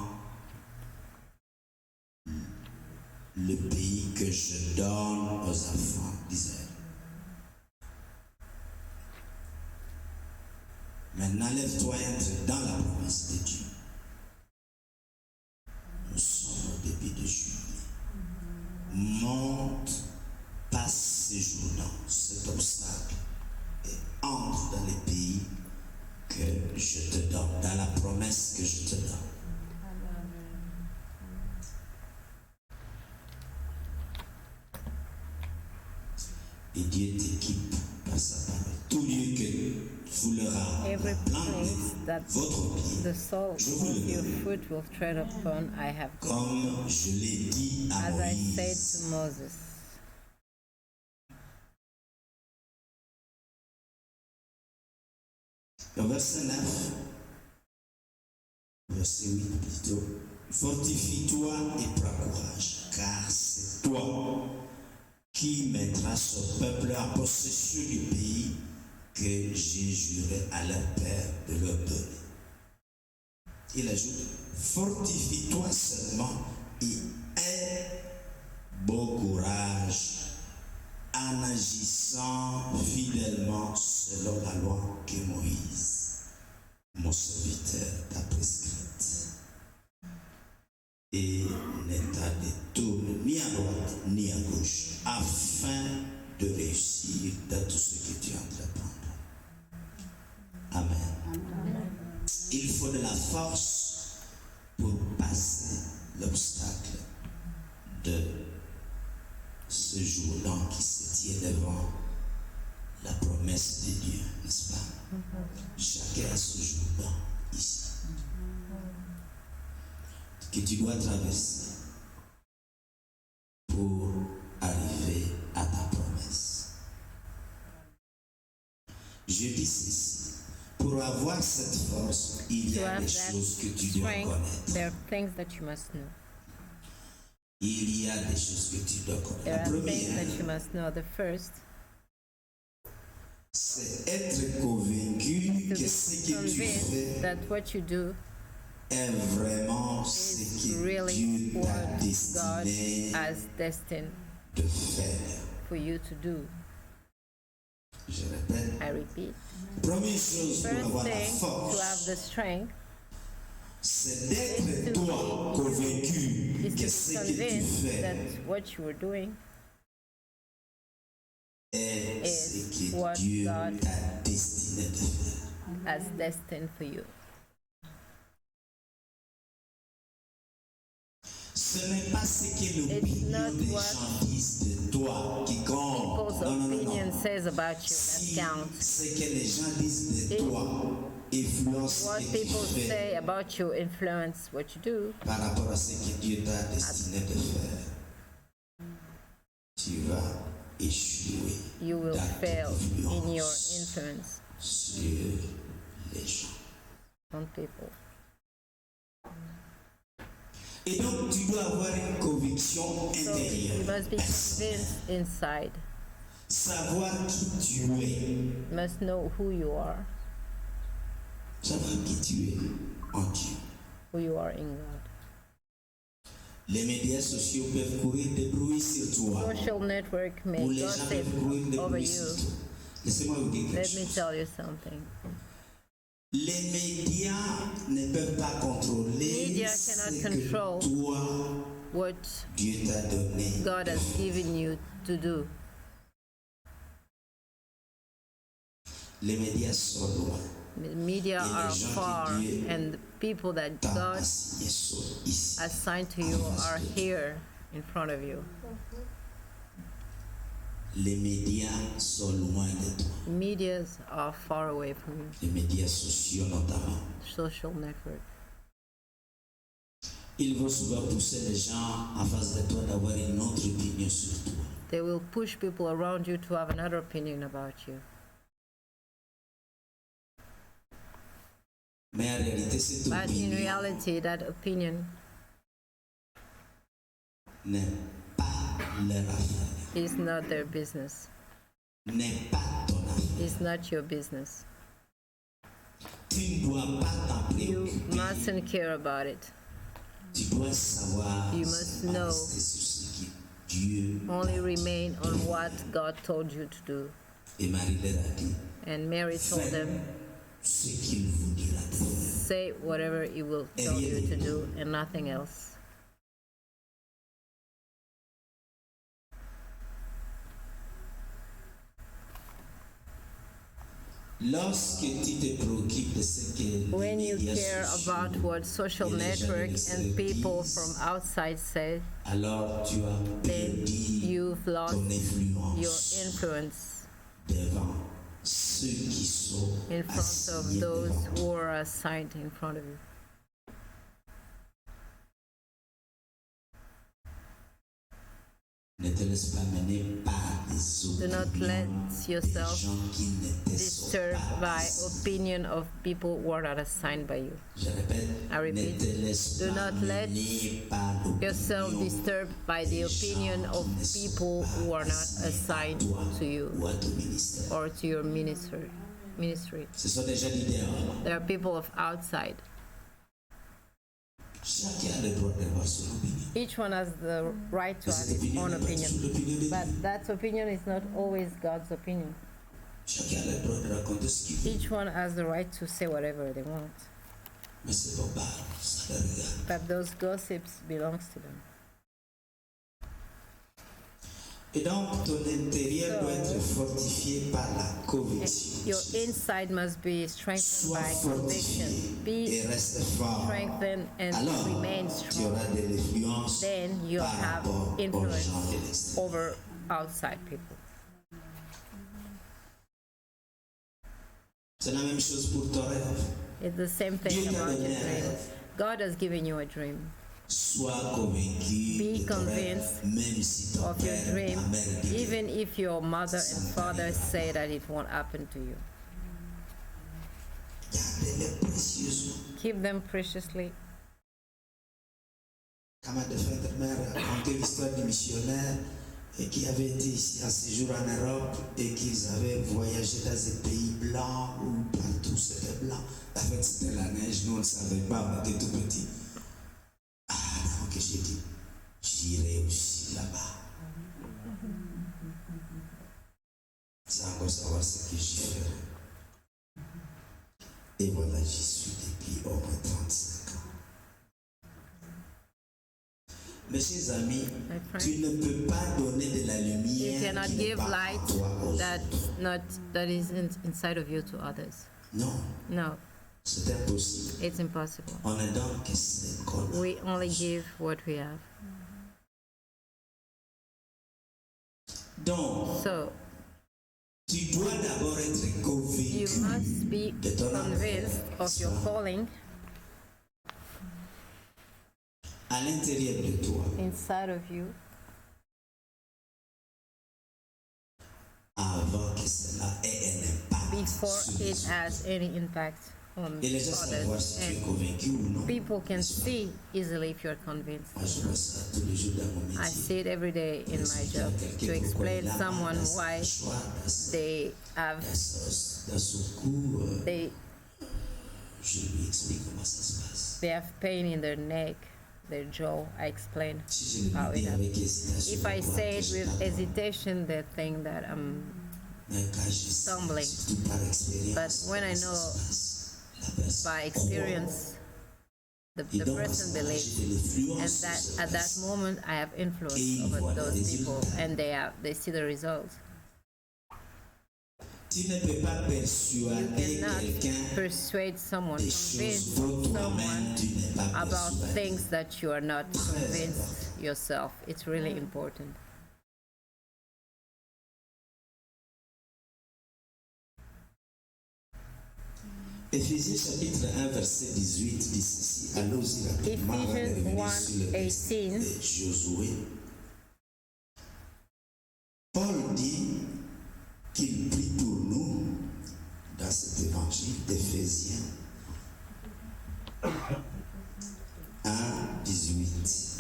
[SPEAKER 1] le pays que je donne aux enfants d'Israël. Maintenant, lève-toi et entre dans la promesse de Dieu. Nous sommes au début de juillet. Monte, passe ces jours-là, cet obstacle, et entre dans les pays que je te donne, dans la promesse que je te donne. Et Dieu t'équipe par sa parole. Tout lieu que foulera la
[SPEAKER 3] Every
[SPEAKER 1] plante
[SPEAKER 3] place that
[SPEAKER 1] de votre pied,
[SPEAKER 3] the sole
[SPEAKER 1] je vous
[SPEAKER 3] of
[SPEAKER 1] le
[SPEAKER 3] your
[SPEAKER 1] donne.
[SPEAKER 3] foot will tread upon, I have given,
[SPEAKER 1] Comme je l'ai dit à
[SPEAKER 3] as I said
[SPEAKER 1] Moïse.
[SPEAKER 3] to Moses.
[SPEAKER 1] Au verset 9, verset 8 plutôt. Fortifie-toi et prends courage, car c'est toi qui mettras ce peuple en possession du pays que j'ai juré à leur père de leur donner. Il ajoute, fortifie-toi seulement et aie beau courage en agissant fidèlement selon la loi que Moïse, mon serviteur, t'a prescrite. Et ne t'a détourné ni à droite ni à gauche, afin de réussir dans tout ce que tu entreprendras. Amen. Amen. Il faut de la force pour passer l'obstacle de ce jour-là qui se tient devant la promesse de Dieu, n'est-ce pas? Chacun a ce jour-là ici que tu dois traverser pour arriver à ta promesse. Je dis ceci. Pour avoir cette force, il y a des choses que tu dois connaître.
[SPEAKER 3] There are things that you must know.
[SPEAKER 1] Il y a des choses que tu dois connaître.
[SPEAKER 3] There
[SPEAKER 1] La
[SPEAKER 3] are things
[SPEAKER 1] première,
[SPEAKER 3] that you must know. The first
[SPEAKER 1] c'est être convaincu
[SPEAKER 3] to
[SPEAKER 1] que
[SPEAKER 3] be
[SPEAKER 1] ce que tu
[SPEAKER 3] convinced
[SPEAKER 1] fais
[SPEAKER 3] that what you do
[SPEAKER 1] est vraiment ce
[SPEAKER 3] is
[SPEAKER 1] que
[SPEAKER 3] really
[SPEAKER 1] Dieu t'a
[SPEAKER 3] what God
[SPEAKER 1] destiné
[SPEAKER 3] has destined
[SPEAKER 1] de faire.
[SPEAKER 3] for you to do.
[SPEAKER 1] Je répète.
[SPEAKER 3] I repeat.
[SPEAKER 1] Première chose pour
[SPEAKER 3] First
[SPEAKER 1] avoir la
[SPEAKER 3] thing, to have
[SPEAKER 1] force,
[SPEAKER 3] the strength
[SPEAKER 1] c'est d'être toi convaincu
[SPEAKER 3] is
[SPEAKER 1] que
[SPEAKER 3] to
[SPEAKER 1] ce
[SPEAKER 3] be
[SPEAKER 1] que tu
[SPEAKER 3] convinced
[SPEAKER 1] fais
[SPEAKER 3] that what you are doing
[SPEAKER 1] est ce
[SPEAKER 3] is
[SPEAKER 1] que
[SPEAKER 3] what
[SPEAKER 1] Dieu
[SPEAKER 3] God
[SPEAKER 1] t'a destiné de faire.
[SPEAKER 3] has destined for you.
[SPEAKER 1] Ce n'est pas ce que l'opinion
[SPEAKER 3] not
[SPEAKER 1] des
[SPEAKER 3] what
[SPEAKER 1] gens disent de toi qui compte.
[SPEAKER 3] People's
[SPEAKER 1] Non, non, non,
[SPEAKER 3] opinion
[SPEAKER 1] non.
[SPEAKER 3] says about you
[SPEAKER 1] Si
[SPEAKER 3] that counts.
[SPEAKER 1] ce que les gens disent de
[SPEAKER 3] If
[SPEAKER 1] toi influence
[SPEAKER 3] What
[SPEAKER 1] ce que tu
[SPEAKER 3] people
[SPEAKER 1] fais
[SPEAKER 3] say about you influence what you do.
[SPEAKER 1] par rapport à ce que Dieu t'a destiné de faire, tu vas échouer
[SPEAKER 3] You will
[SPEAKER 1] dans
[SPEAKER 3] fail
[SPEAKER 1] ton
[SPEAKER 3] in your
[SPEAKER 1] influence
[SPEAKER 3] influence
[SPEAKER 1] sur les gens.
[SPEAKER 3] on people.
[SPEAKER 1] Et donc, tu dois avoir une conviction
[SPEAKER 3] So you
[SPEAKER 1] intérieure.
[SPEAKER 3] must be convinced inside.
[SPEAKER 1] Savoir qui tu es.
[SPEAKER 3] You must know who you are
[SPEAKER 1] Savoir qui tu es en Dieu.
[SPEAKER 3] in God.
[SPEAKER 1] Les médias sociaux peuvent courir des bruits sur toi.
[SPEAKER 3] Social network may
[SPEAKER 1] Ou les gens
[SPEAKER 3] gossip
[SPEAKER 1] peuvent courir des
[SPEAKER 3] over
[SPEAKER 1] bruits
[SPEAKER 3] you.
[SPEAKER 1] sur toi. Laissez-moi vous dire quelque
[SPEAKER 3] Let me
[SPEAKER 1] chose.
[SPEAKER 3] tell you something.
[SPEAKER 1] Les médias ne peuvent pas contrôler
[SPEAKER 3] Media
[SPEAKER 1] ce
[SPEAKER 3] cannot
[SPEAKER 1] que
[SPEAKER 3] control
[SPEAKER 1] toi,
[SPEAKER 3] What
[SPEAKER 1] Dieu t'a donné.
[SPEAKER 3] God has given you to do.
[SPEAKER 1] Les médias sont loin.
[SPEAKER 3] The media
[SPEAKER 1] Et les
[SPEAKER 3] are
[SPEAKER 1] gens qui
[SPEAKER 3] far,
[SPEAKER 1] Dieu
[SPEAKER 3] and the people that
[SPEAKER 1] T'as
[SPEAKER 3] God
[SPEAKER 1] assigné sont ici.
[SPEAKER 3] assigned to you are here in front of you.
[SPEAKER 1] Les médias sont loin de toi.
[SPEAKER 3] Medias are far away from you.
[SPEAKER 1] Les médias sociaux notamment.
[SPEAKER 3] Social network.
[SPEAKER 1] Ils vont souvent pousser les gens en face de toi d'avoir une autre opinion sur toi.
[SPEAKER 3] They will push people around you to have another opinion about you.
[SPEAKER 1] Mais en réalité, cette
[SPEAKER 3] But in
[SPEAKER 1] opinion
[SPEAKER 3] reality, that opinion
[SPEAKER 1] n'est pas leur affaire,
[SPEAKER 3] is not their business.
[SPEAKER 1] n'est pas ton affaire.
[SPEAKER 3] It's not your business.
[SPEAKER 1] Tu ne dois pas t'en
[SPEAKER 3] You
[SPEAKER 1] préoccuper.
[SPEAKER 3] mustn't care about it.
[SPEAKER 1] Tu dois savoir
[SPEAKER 3] You
[SPEAKER 1] seulement
[SPEAKER 3] must know
[SPEAKER 1] rester sur ce qui Dieu
[SPEAKER 3] Only
[SPEAKER 1] t'a dit
[SPEAKER 3] remain
[SPEAKER 1] de
[SPEAKER 3] on
[SPEAKER 1] faire.
[SPEAKER 3] what God told you to do.
[SPEAKER 1] Et Marie leur a dit,
[SPEAKER 3] And Mary told
[SPEAKER 1] faites
[SPEAKER 3] them,
[SPEAKER 1] ce qu'il vous dira de faire.
[SPEAKER 3] say whatever He will tell you to do and nothing else.
[SPEAKER 1] Lorsque tu te préoccupes de ce que les
[SPEAKER 3] When you
[SPEAKER 1] médias
[SPEAKER 3] care
[SPEAKER 1] sociaux
[SPEAKER 3] about what social
[SPEAKER 1] et les gens
[SPEAKER 3] network
[SPEAKER 1] de
[SPEAKER 3] and people
[SPEAKER 1] disent,
[SPEAKER 3] from outside say,
[SPEAKER 1] alors tu as
[SPEAKER 3] then
[SPEAKER 1] perdu
[SPEAKER 3] you've lost
[SPEAKER 1] ton
[SPEAKER 3] your
[SPEAKER 1] influence
[SPEAKER 3] influence
[SPEAKER 1] devant ceux qui sont
[SPEAKER 3] in front of
[SPEAKER 1] assignés
[SPEAKER 3] those
[SPEAKER 1] devant
[SPEAKER 3] who
[SPEAKER 1] toi.
[SPEAKER 3] are assigned in front of you.
[SPEAKER 1] Ne te laisse pas mener par des
[SPEAKER 3] Do not let
[SPEAKER 1] opinions des
[SPEAKER 3] yourself
[SPEAKER 1] gens qui ne te sont
[SPEAKER 3] disturbed
[SPEAKER 1] pas
[SPEAKER 3] by
[SPEAKER 1] assignés.
[SPEAKER 3] opinion of people who are not assigned by you.
[SPEAKER 1] Je répète,
[SPEAKER 3] I repeat,
[SPEAKER 1] ne te laisse
[SPEAKER 3] do
[SPEAKER 1] pas
[SPEAKER 3] not let
[SPEAKER 1] mener par
[SPEAKER 3] yourself
[SPEAKER 1] l'opinion
[SPEAKER 3] disturbed by the
[SPEAKER 1] des
[SPEAKER 3] opinion
[SPEAKER 1] gens
[SPEAKER 3] of
[SPEAKER 1] qui ne sont
[SPEAKER 3] people
[SPEAKER 1] pas
[SPEAKER 3] who are not
[SPEAKER 1] assignés
[SPEAKER 3] assigned
[SPEAKER 1] à toi
[SPEAKER 3] to you
[SPEAKER 1] ou à ton ministère.
[SPEAKER 3] or to your ministry.
[SPEAKER 1] Ce sont des gens leaders.
[SPEAKER 3] There are people of outside.
[SPEAKER 1] Chacun a le droit d'avoir son opinion.
[SPEAKER 3] Each one has the right to
[SPEAKER 1] Mais
[SPEAKER 3] have
[SPEAKER 1] cette
[SPEAKER 3] his
[SPEAKER 1] opinion
[SPEAKER 3] own
[SPEAKER 1] n'est pas toujours
[SPEAKER 3] opinion.
[SPEAKER 1] l'opinion de
[SPEAKER 3] But
[SPEAKER 1] Dieu.
[SPEAKER 3] that opinion is not always God's opinion.
[SPEAKER 1] Chacun a le droit de raconter ce qu'il veut.
[SPEAKER 3] Each one has the right to say whatever they want.
[SPEAKER 1] Mais c'est pas mal, ça le regarde.
[SPEAKER 3] But those gossips belongs to them.
[SPEAKER 1] Et donc, ton intérieur doit être fortifié par la conviction.
[SPEAKER 3] Your inside must be strengthened
[SPEAKER 1] Sois
[SPEAKER 3] by conviction.
[SPEAKER 1] fortifié
[SPEAKER 3] Be
[SPEAKER 1] et reste fort.
[SPEAKER 3] strengthened and
[SPEAKER 1] Alors,
[SPEAKER 3] remain
[SPEAKER 1] tu
[SPEAKER 3] strong.
[SPEAKER 1] auras de l'influence
[SPEAKER 3] Then you'll
[SPEAKER 1] par
[SPEAKER 3] have
[SPEAKER 1] rapport aux
[SPEAKER 3] influence
[SPEAKER 1] gens de l'extérieur.
[SPEAKER 3] over outside people.
[SPEAKER 1] C'est la même chose pour ton rêve.
[SPEAKER 3] It's the same thing
[SPEAKER 1] Dieu t'a
[SPEAKER 3] about
[SPEAKER 1] donné
[SPEAKER 3] your
[SPEAKER 1] un
[SPEAKER 3] dream.
[SPEAKER 1] rêve.
[SPEAKER 3] God has given you a dream.
[SPEAKER 1] Sois convaincu
[SPEAKER 3] Be
[SPEAKER 1] de ton rêve,
[SPEAKER 3] convinced
[SPEAKER 1] même si ton
[SPEAKER 3] Of your
[SPEAKER 1] père,
[SPEAKER 3] dream,
[SPEAKER 1] ta mère dit que
[SPEAKER 3] even if your mother and father say that it won't happen to you.
[SPEAKER 1] gardez-le précieusement.
[SPEAKER 3] Keep them preciously.
[SPEAKER 1] Camarade de frère de mère racontait l'histoire du missionnaire qui avait été ici en séjour en Europe et qu'ils avaient voyagé dans des pays blancs où partout c'était blanc. En fait, c'était la neige, nous on ne savait pas, on était tout petits. Ah, donc j'ai dit, j'irai aussi là-bas. Sans encore savoir ce que j'y ferai. Et voilà, j'y suis depuis au moins 35 ans. Mes chers amis,
[SPEAKER 3] My friend,
[SPEAKER 1] tu ne peux pas donner de la
[SPEAKER 3] you
[SPEAKER 1] lumière
[SPEAKER 3] cannot
[SPEAKER 1] qui n'est
[SPEAKER 3] give
[SPEAKER 1] pas en
[SPEAKER 3] light
[SPEAKER 1] toi aux
[SPEAKER 3] that
[SPEAKER 1] autres.
[SPEAKER 3] isn't inside of you to others.
[SPEAKER 1] Non,
[SPEAKER 3] No,
[SPEAKER 1] c'est impossible.
[SPEAKER 3] it's impossible.
[SPEAKER 1] On ne donne que ce qu'on a.
[SPEAKER 3] We only give what we have.
[SPEAKER 1] Donc,
[SPEAKER 3] So
[SPEAKER 1] tu dois d'abord être
[SPEAKER 3] you
[SPEAKER 1] convaincu
[SPEAKER 3] must be
[SPEAKER 1] de ton
[SPEAKER 3] convinced of your calling
[SPEAKER 1] à l'intérieur de toi
[SPEAKER 3] inside of you
[SPEAKER 1] avant que cela ait un impact
[SPEAKER 3] before
[SPEAKER 1] sur les
[SPEAKER 3] it
[SPEAKER 1] autres.
[SPEAKER 3] has any impact on
[SPEAKER 1] Et les gens savent voir
[SPEAKER 3] others.
[SPEAKER 1] si tu es
[SPEAKER 3] And
[SPEAKER 1] convaincu ou non.
[SPEAKER 3] people can see easily if you're convinced.
[SPEAKER 1] Moi, je vois ça tous les jours dans mon
[SPEAKER 3] I
[SPEAKER 1] métier.
[SPEAKER 3] see it every day in my
[SPEAKER 1] Expliquer à
[SPEAKER 3] job
[SPEAKER 1] quelqu'un
[SPEAKER 3] to
[SPEAKER 1] pourquoi
[SPEAKER 3] explain
[SPEAKER 1] il a
[SPEAKER 3] someone
[SPEAKER 1] dans sa
[SPEAKER 3] why
[SPEAKER 1] mâchoire,
[SPEAKER 3] they have
[SPEAKER 1] dans son cou.
[SPEAKER 3] they
[SPEAKER 1] Je lui explique comment ça se passe.
[SPEAKER 3] they have pain in their neck, their jaw. I explain
[SPEAKER 1] Si je
[SPEAKER 3] how
[SPEAKER 1] le
[SPEAKER 3] it
[SPEAKER 1] dis
[SPEAKER 3] happens.
[SPEAKER 1] avec hésitation,
[SPEAKER 3] If I
[SPEAKER 1] on croit
[SPEAKER 3] say
[SPEAKER 1] que
[SPEAKER 3] it
[SPEAKER 1] je
[SPEAKER 3] with
[SPEAKER 1] parle.
[SPEAKER 3] hesitation, they think that I'm.
[SPEAKER 1] Mais quand je sais,
[SPEAKER 3] stumbling.
[SPEAKER 1] surtout par expérience,
[SPEAKER 3] But when I
[SPEAKER 1] comment ça
[SPEAKER 3] know
[SPEAKER 1] se passe, la personne
[SPEAKER 3] By
[SPEAKER 1] croit.
[SPEAKER 3] experience,
[SPEAKER 1] Et
[SPEAKER 3] the
[SPEAKER 1] donc,
[SPEAKER 3] person
[SPEAKER 1] parce que
[SPEAKER 3] believes,
[SPEAKER 1] j'ai de l'influence
[SPEAKER 3] and
[SPEAKER 1] sur
[SPEAKER 3] that
[SPEAKER 1] cette
[SPEAKER 3] at that
[SPEAKER 1] personne.
[SPEAKER 3] moment I have influence
[SPEAKER 1] Et
[SPEAKER 3] over
[SPEAKER 1] voilà
[SPEAKER 3] those
[SPEAKER 1] les
[SPEAKER 3] people,
[SPEAKER 1] résultats.
[SPEAKER 3] and they see the results.
[SPEAKER 1] Tu ne peux pas
[SPEAKER 3] You
[SPEAKER 1] persuader
[SPEAKER 3] cannot
[SPEAKER 1] quelqu'un
[SPEAKER 3] persuade someone,
[SPEAKER 1] des
[SPEAKER 3] convince
[SPEAKER 1] choses dont toi-même
[SPEAKER 3] someone
[SPEAKER 1] tu n'es pas
[SPEAKER 3] about
[SPEAKER 1] persuadé.
[SPEAKER 3] things that you are not
[SPEAKER 1] Très
[SPEAKER 3] convinced yourself. It's really important.
[SPEAKER 1] Éphésiens chapitre 1 verset 18 dit ceci. Allons-y rapidement avant de
[SPEAKER 3] Ephesians
[SPEAKER 1] revenir sur le texte
[SPEAKER 3] 1:18.
[SPEAKER 1] de Josué. Paul dit qu'il prie pour nous dans cet évangile d'Éphésiens 1, 18.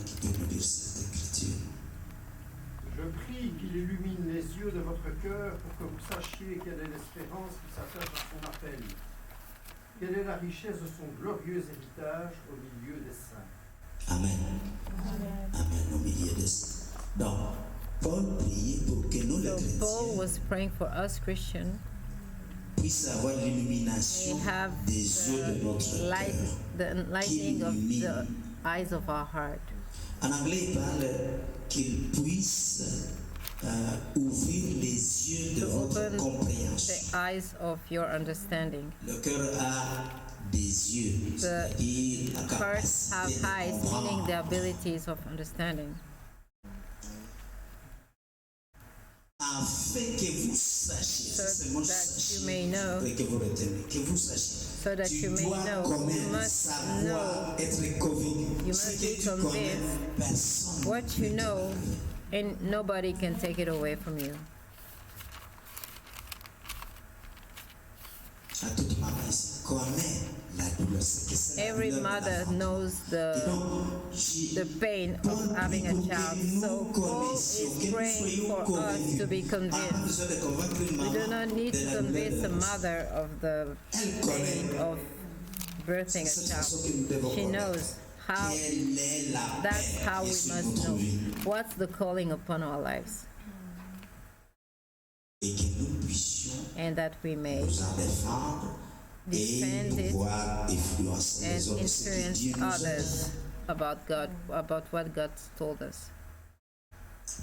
[SPEAKER 1] Qui peut nous lire cette écriture?
[SPEAKER 2] Je prie qu'il illumine les yeux de votre cœur pour que vous sachiez quelle est l'espérance qui s'attache à son appel, quelle est la richesse de son glorieux héritage au milieu des saints.
[SPEAKER 1] Amen. Amen. Au milieu des saints. Donc, Paul priait pour que nous, les
[SPEAKER 3] So Paul
[SPEAKER 1] chrétiens,
[SPEAKER 3] was praying for us Christians.
[SPEAKER 1] puissent avoir
[SPEAKER 3] We
[SPEAKER 1] l'illumination
[SPEAKER 3] have
[SPEAKER 1] des yeux de notre
[SPEAKER 3] light,
[SPEAKER 1] cœur.
[SPEAKER 3] the enlightening of the eyes of our heart.
[SPEAKER 1] En anglais, il parle qu'ils puissent ouvrir les yeux de
[SPEAKER 3] To
[SPEAKER 1] votre
[SPEAKER 3] open
[SPEAKER 1] compréhension.
[SPEAKER 3] the eyes of your understanding.
[SPEAKER 1] Le cœur a des yeux, c'est-à-dire la
[SPEAKER 3] Hearts have
[SPEAKER 1] capacité
[SPEAKER 3] eyes,
[SPEAKER 1] de
[SPEAKER 3] meaning the
[SPEAKER 1] comprendre.
[SPEAKER 3] abilities of understanding.
[SPEAKER 1] Afin que vous sachiez,
[SPEAKER 3] So
[SPEAKER 1] c'est mon
[SPEAKER 3] that you
[SPEAKER 1] sachiez,
[SPEAKER 3] may know.
[SPEAKER 1] et que vous retenez, que vous sachiez.
[SPEAKER 3] So that
[SPEAKER 1] Tu
[SPEAKER 3] you may
[SPEAKER 1] dois
[SPEAKER 3] know,
[SPEAKER 1] quand
[SPEAKER 3] you
[SPEAKER 1] même
[SPEAKER 3] must
[SPEAKER 1] savoir,
[SPEAKER 3] know,
[SPEAKER 1] être convaincu.
[SPEAKER 3] you
[SPEAKER 1] Ce
[SPEAKER 3] must
[SPEAKER 1] que
[SPEAKER 3] be
[SPEAKER 1] tu connais,
[SPEAKER 3] convinced
[SPEAKER 1] personne
[SPEAKER 3] what
[SPEAKER 1] ne
[SPEAKER 3] you
[SPEAKER 1] peut te
[SPEAKER 3] know,
[SPEAKER 1] l'enlever.
[SPEAKER 3] and nobody can take it away from you.
[SPEAKER 1] À toute maman ici connaît la douleur, ce que c'est la
[SPEAKER 3] Every
[SPEAKER 1] douleur de
[SPEAKER 3] mother
[SPEAKER 1] l'enfant.
[SPEAKER 3] knows
[SPEAKER 1] Et donc,
[SPEAKER 3] the pain of having a child. So Paul is praying for us to be convinced. We do not need to convince a mother of the pain of birthing a child. She knows how. That's how we must know. What's the calling upon our lives?
[SPEAKER 1] Et que nous puissions
[SPEAKER 3] And that we may
[SPEAKER 1] nous en défendre et
[SPEAKER 3] defend it
[SPEAKER 1] pouvoir influencer
[SPEAKER 3] and
[SPEAKER 1] les autres. Ce que
[SPEAKER 3] influence
[SPEAKER 1] Dieu nous a
[SPEAKER 3] others
[SPEAKER 1] donné.
[SPEAKER 3] about God, about what God told us.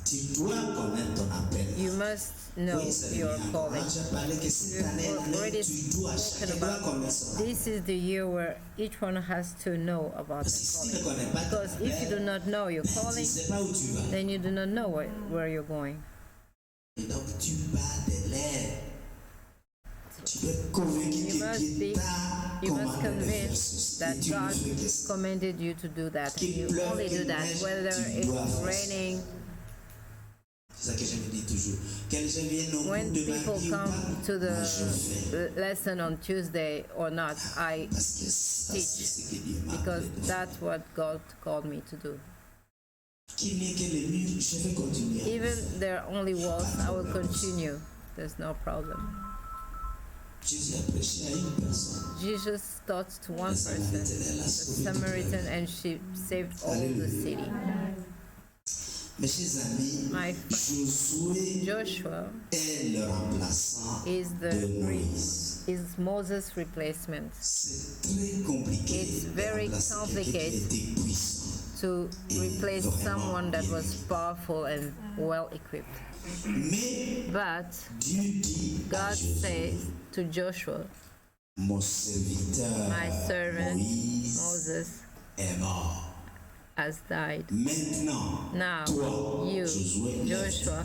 [SPEAKER 1] Tu dois connaître ton appel.
[SPEAKER 3] You must know
[SPEAKER 1] Oui, ça
[SPEAKER 3] your
[SPEAKER 1] devient
[SPEAKER 3] calling.
[SPEAKER 1] encourageant de parler que cette année,
[SPEAKER 3] We've already
[SPEAKER 1] tu dois,
[SPEAKER 3] spoken
[SPEAKER 1] chacun doit
[SPEAKER 3] about
[SPEAKER 1] connaître son appel.
[SPEAKER 3] this is the year where each one has to know about
[SPEAKER 1] Parce que
[SPEAKER 3] the
[SPEAKER 1] si tu ne
[SPEAKER 3] calling.
[SPEAKER 1] connais pas ton
[SPEAKER 3] Because if you
[SPEAKER 1] appel,
[SPEAKER 3] do not know your
[SPEAKER 1] ben, tu ne
[SPEAKER 3] calling,
[SPEAKER 1] sais pas où tu vas.
[SPEAKER 3] then you do not know where you're going.
[SPEAKER 1] Et donc tu pars de l'air. Tu dois être convaincu
[SPEAKER 3] You
[SPEAKER 1] que
[SPEAKER 3] must
[SPEAKER 1] Dieu
[SPEAKER 3] be,
[SPEAKER 1] t'a
[SPEAKER 3] you must
[SPEAKER 1] commandé de faire
[SPEAKER 3] convince
[SPEAKER 1] ceci.
[SPEAKER 3] that
[SPEAKER 1] Et tu ne
[SPEAKER 3] God
[SPEAKER 1] fais que ça.
[SPEAKER 3] commanded you to do that. And
[SPEAKER 1] Qu'il
[SPEAKER 3] you
[SPEAKER 1] pleuve,
[SPEAKER 3] only do
[SPEAKER 1] qu'il
[SPEAKER 3] that,
[SPEAKER 1] neige,
[SPEAKER 3] whether
[SPEAKER 1] tu dois
[SPEAKER 3] it's
[SPEAKER 1] faire ça.
[SPEAKER 3] raining.
[SPEAKER 1] C'est ça que je me dis toujours. Que les gens viennent au
[SPEAKER 3] When
[SPEAKER 1] cours de ma
[SPEAKER 3] people
[SPEAKER 1] vie ou
[SPEAKER 3] come
[SPEAKER 1] pas,
[SPEAKER 3] to
[SPEAKER 1] moi je fais.
[SPEAKER 3] the lesson on Tuesday or not, I
[SPEAKER 1] Parce que ça, c'est ce que Dieu m'a
[SPEAKER 3] because
[SPEAKER 1] appelé de faire.
[SPEAKER 3] that's what God called me to do.
[SPEAKER 1] Qu'il n'y ait que les murs, je vais continuer.
[SPEAKER 3] Even there are only walls, I will continue. There's no problem.
[SPEAKER 1] Jésus a prêché à une personne.
[SPEAKER 3] Jesus taught to one
[SPEAKER 1] La
[SPEAKER 3] person,
[SPEAKER 1] Samaritaine, elle a
[SPEAKER 3] the
[SPEAKER 1] sauvé toute la
[SPEAKER 3] Samaritan,
[SPEAKER 1] ville.
[SPEAKER 3] and she saved all the
[SPEAKER 1] Alléluia.
[SPEAKER 3] city.
[SPEAKER 1] Mes chers amis,
[SPEAKER 3] My friend,
[SPEAKER 1] Josué
[SPEAKER 3] Joshua
[SPEAKER 1] est le remplaçant
[SPEAKER 3] is
[SPEAKER 1] de Moïse.
[SPEAKER 3] is Moses' replacement.
[SPEAKER 1] C'est très compliqué
[SPEAKER 3] It's
[SPEAKER 1] de
[SPEAKER 3] very
[SPEAKER 1] remplacer quelqu'un qui
[SPEAKER 3] complicated.
[SPEAKER 1] était puissant.
[SPEAKER 3] To replace someone that was powerful and well equipped.
[SPEAKER 1] Mais
[SPEAKER 3] But
[SPEAKER 1] Dieu dit à
[SPEAKER 3] God
[SPEAKER 1] Josué,
[SPEAKER 3] says to Joshua,
[SPEAKER 1] mon serviteur
[SPEAKER 3] my servant
[SPEAKER 1] Moïse
[SPEAKER 3] Moses
[SPEAKER 1] est mort.
[SPEAKER 3] has died.
[SPEAKER 1] Maintenant,
[SPEAKER 3] Now,
[SPEAKER 1] toi,
[SPEAKER 3] you,
[SPEAKER 1] Josué, lève-toi.
[SPEAKER 3] Joshua,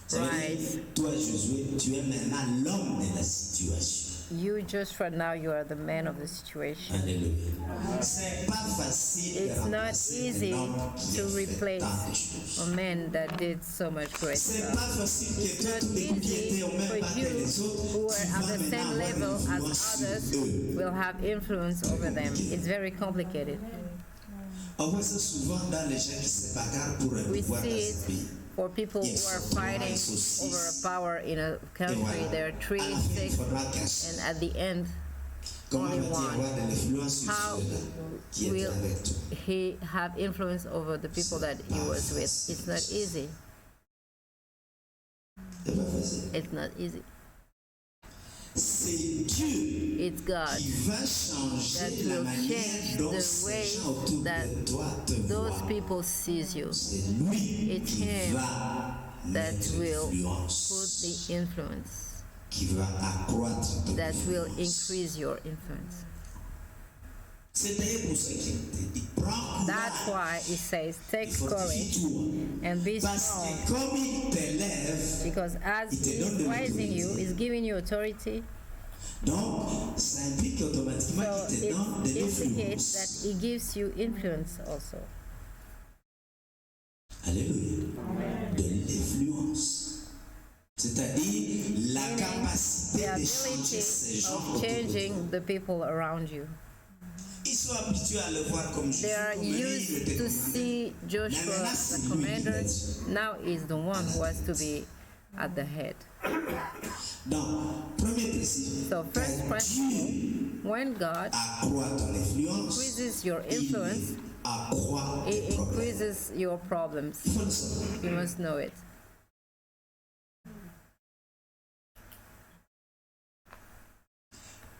[SPEAKER 1] Ça veut dire,
[SPEAKER 3] rise.
[SPEAKER 1] toi, Josué, tu es maintenant l'homme de la situation.
[SPEAKER 3] You, Joshua, now you are the man of the situation.
[SPEAKER 1] Alléluia. C'est pas facile de
[SPEAKER 3] It's not
[SPEAKER 1] remplacer
[SPEAKER 3] easy
[SPEAKER 1] un homme qui
[SPEAKER 3] to
[SPEAKER 1] a fait
[SPEAKER 3] replace
[SPEAKER 1] tant de choses.
[SPEAKER 3] a man that did so much great
[SPEAKER 1] C'est
[SPEAKER 3] stuff.
[SPEAKER 1] pas facile que
[SPEAKER 3] It's
[SPEAKER 1] toi,
[SPEAKER 3] not
[SPEAKER 1] tous les qui
[SPEAKER 3] easy
[SPEAKER 1] étaient au même
[SPEAKER 3] for
[SPEAKER 1] pas que
[SPEAKER 3] you
[SPEAKER 1] les autres,
[SPEAKER 3] who were
[SPEAKER 1] tu
[SPEAKER 3] at
[SPEAKER 1] vas
[SPEAKER 3] the same
[SPEAKER 1] maintenant
[SPEAKER 3] level
[SPEAKER 1] avoir une
[SPEAKER 3] as
[SPEAKER 1] influence
[SPEAKER 3] others
[SPEAKER 1] sur eux.
[SPEAKER 3] will have influence over them. It's very complicated.
[SPEAKER 1] On voit ça souvent dans les gens qui se bagarrent pour un
[SPEAKER 3] We
[SPEAKER 1] pouvoir dans
[SPEAKER 3] see
[SPEAKER 1] ce pays.
[SPEAKER 3] it for people who are fighting over a power in a
[SPEAKER 1] Et
[SPEAKER 3] country.
[SPEAKER 1] voilà.
[SPEAKER 3] There are
[SPEAKER 1] À
[SPEAKER 3] three,
[SPEAKER 1] la fin, il
[SPEAKER 3] six,
[SPEAKER 1] faudra casser.
[SPEAKER 3] and at the end,
[SPEAKER 1] Comment
[SPEAKER 3] only
[SPEAKER 1] va-t-il
[SPEAKER 3] one.
[SPEAKER 1] avoir de l'influence sur
[SPEAKER 3] How
[SPEAKER 1] ceux-là qui étaient
[SPEAKER 3] will
[SPEAKER 1] avec toi?
[SPEAKER 3] he have influence over the people that he was with? It's not easy.
[SPEAKER 1] C'est pas facile.
[SPEAKER 3] It's not easy.
[SPEAKER 1] C'est Dieu
[SPEAKER 3] It's God
[SPEAKER 1] qui va changer
[SPEAKER 3] that
[SPEAKER 1] la
[SPEAKER 3] will
[SPEAKER 1] manière
[SPEAKER 3] change
[SPEAKER 1] dont
[SPEAKER 3] the
[SPEAKER 1] ces
[SPEAKER 3] way
[SPEAKER 1] gens autour
[SPEAKER 3] that
[SPEAKER 1] de toi te
[SPEAKER 3] those
[SPEAKER 1] voient.
[SPEAKER 3] people sees you.
[SPEAKER 1] C'est lui
[SPEAKER 3] It's
[SPEAKER 1] qui
[SPEAKER 3] him
[SPEAKER 1] va
[SPEAKER 3] that
[SPEAKER 1] mettre
[SPEAKER 3] will
[SPEAKER 1] l'influence,
[SPEAKER 3] put the influence,
[SPEAKER 1] qui va accroître ton
[SPEAKER 3] that will
[SPEAKER 1] influence.
[SPEAKER 3] increase your influence.
[SPEAKER 1] C'est d'ailleurs pour ça qu'il te dit, prends
[SPEAKER 3] That's
[SPEAKER 1] courage
[SPEAKER 3] why it says,
[SPEAKER 1] et
[SPEAKER 3] take courage
[SPEAKER 1] fortifie-toi.
[SPEAKER 3] and be
[SPEAKER 1] Parce
[SPEAKER 3] strong.
[SPEAKER 1] que comme il t'élève,
[SPEAKER 3] Because as he is raising you, he's giving you authority,
[SPEAKER 1] donc ça implique automatiquement
[SPEAKER 3] so
[SPEAKER 1] qu'il te
[SPEAKER 3] it
[SPEAKER 1] donne de
[SPEAKER 3] indicates that
[SPEAKER 1] l'influence.
[SPEAKER 3] he gives you influence also.
[SPEAKER 1] Alléluia. De l'influence. C'est-à-dire la
[SPEAKER 3] Meaning
[SPEAKER 1] capacité
[SPEAKER 3] the
[SPEAKER 1] de changer
[SPEAKER 3] ability
[SPEAKER 1] ces gens
[SPEAKER 3] of
[SPEAKER 1] autour de toi.
[SPEAKER 3] changing the people around you.
[SPEAKER 1] Ils sont habitués à le voir comme Jésus.
[SPEAKER 3] They are
[SPEAKER 1] comme lui, il
[SPEAKER 3] used
[SPEAKER 1] était
[SPEAKER 3] to
[SPEAKER 1] commandant.
[SPEAKER 3] see Joshua as the commander. Now is the one who has to be at the head.
[SPEAKER 1] Donc, premier principe,
[SPEAKER 3] So first principle, when God
[SPEAKER 1] accroît ton influence,
[SPEAKER 3] increases your influence,
[SPEAKER 1] accroît
[SPEAKER 3] it
[SPEAKER 1] tes problèmes.
[SPEAKER 3] increases your problems.
[SPEAKER 1] Il faut le savoir.
[SPEAKER 3] You must know it.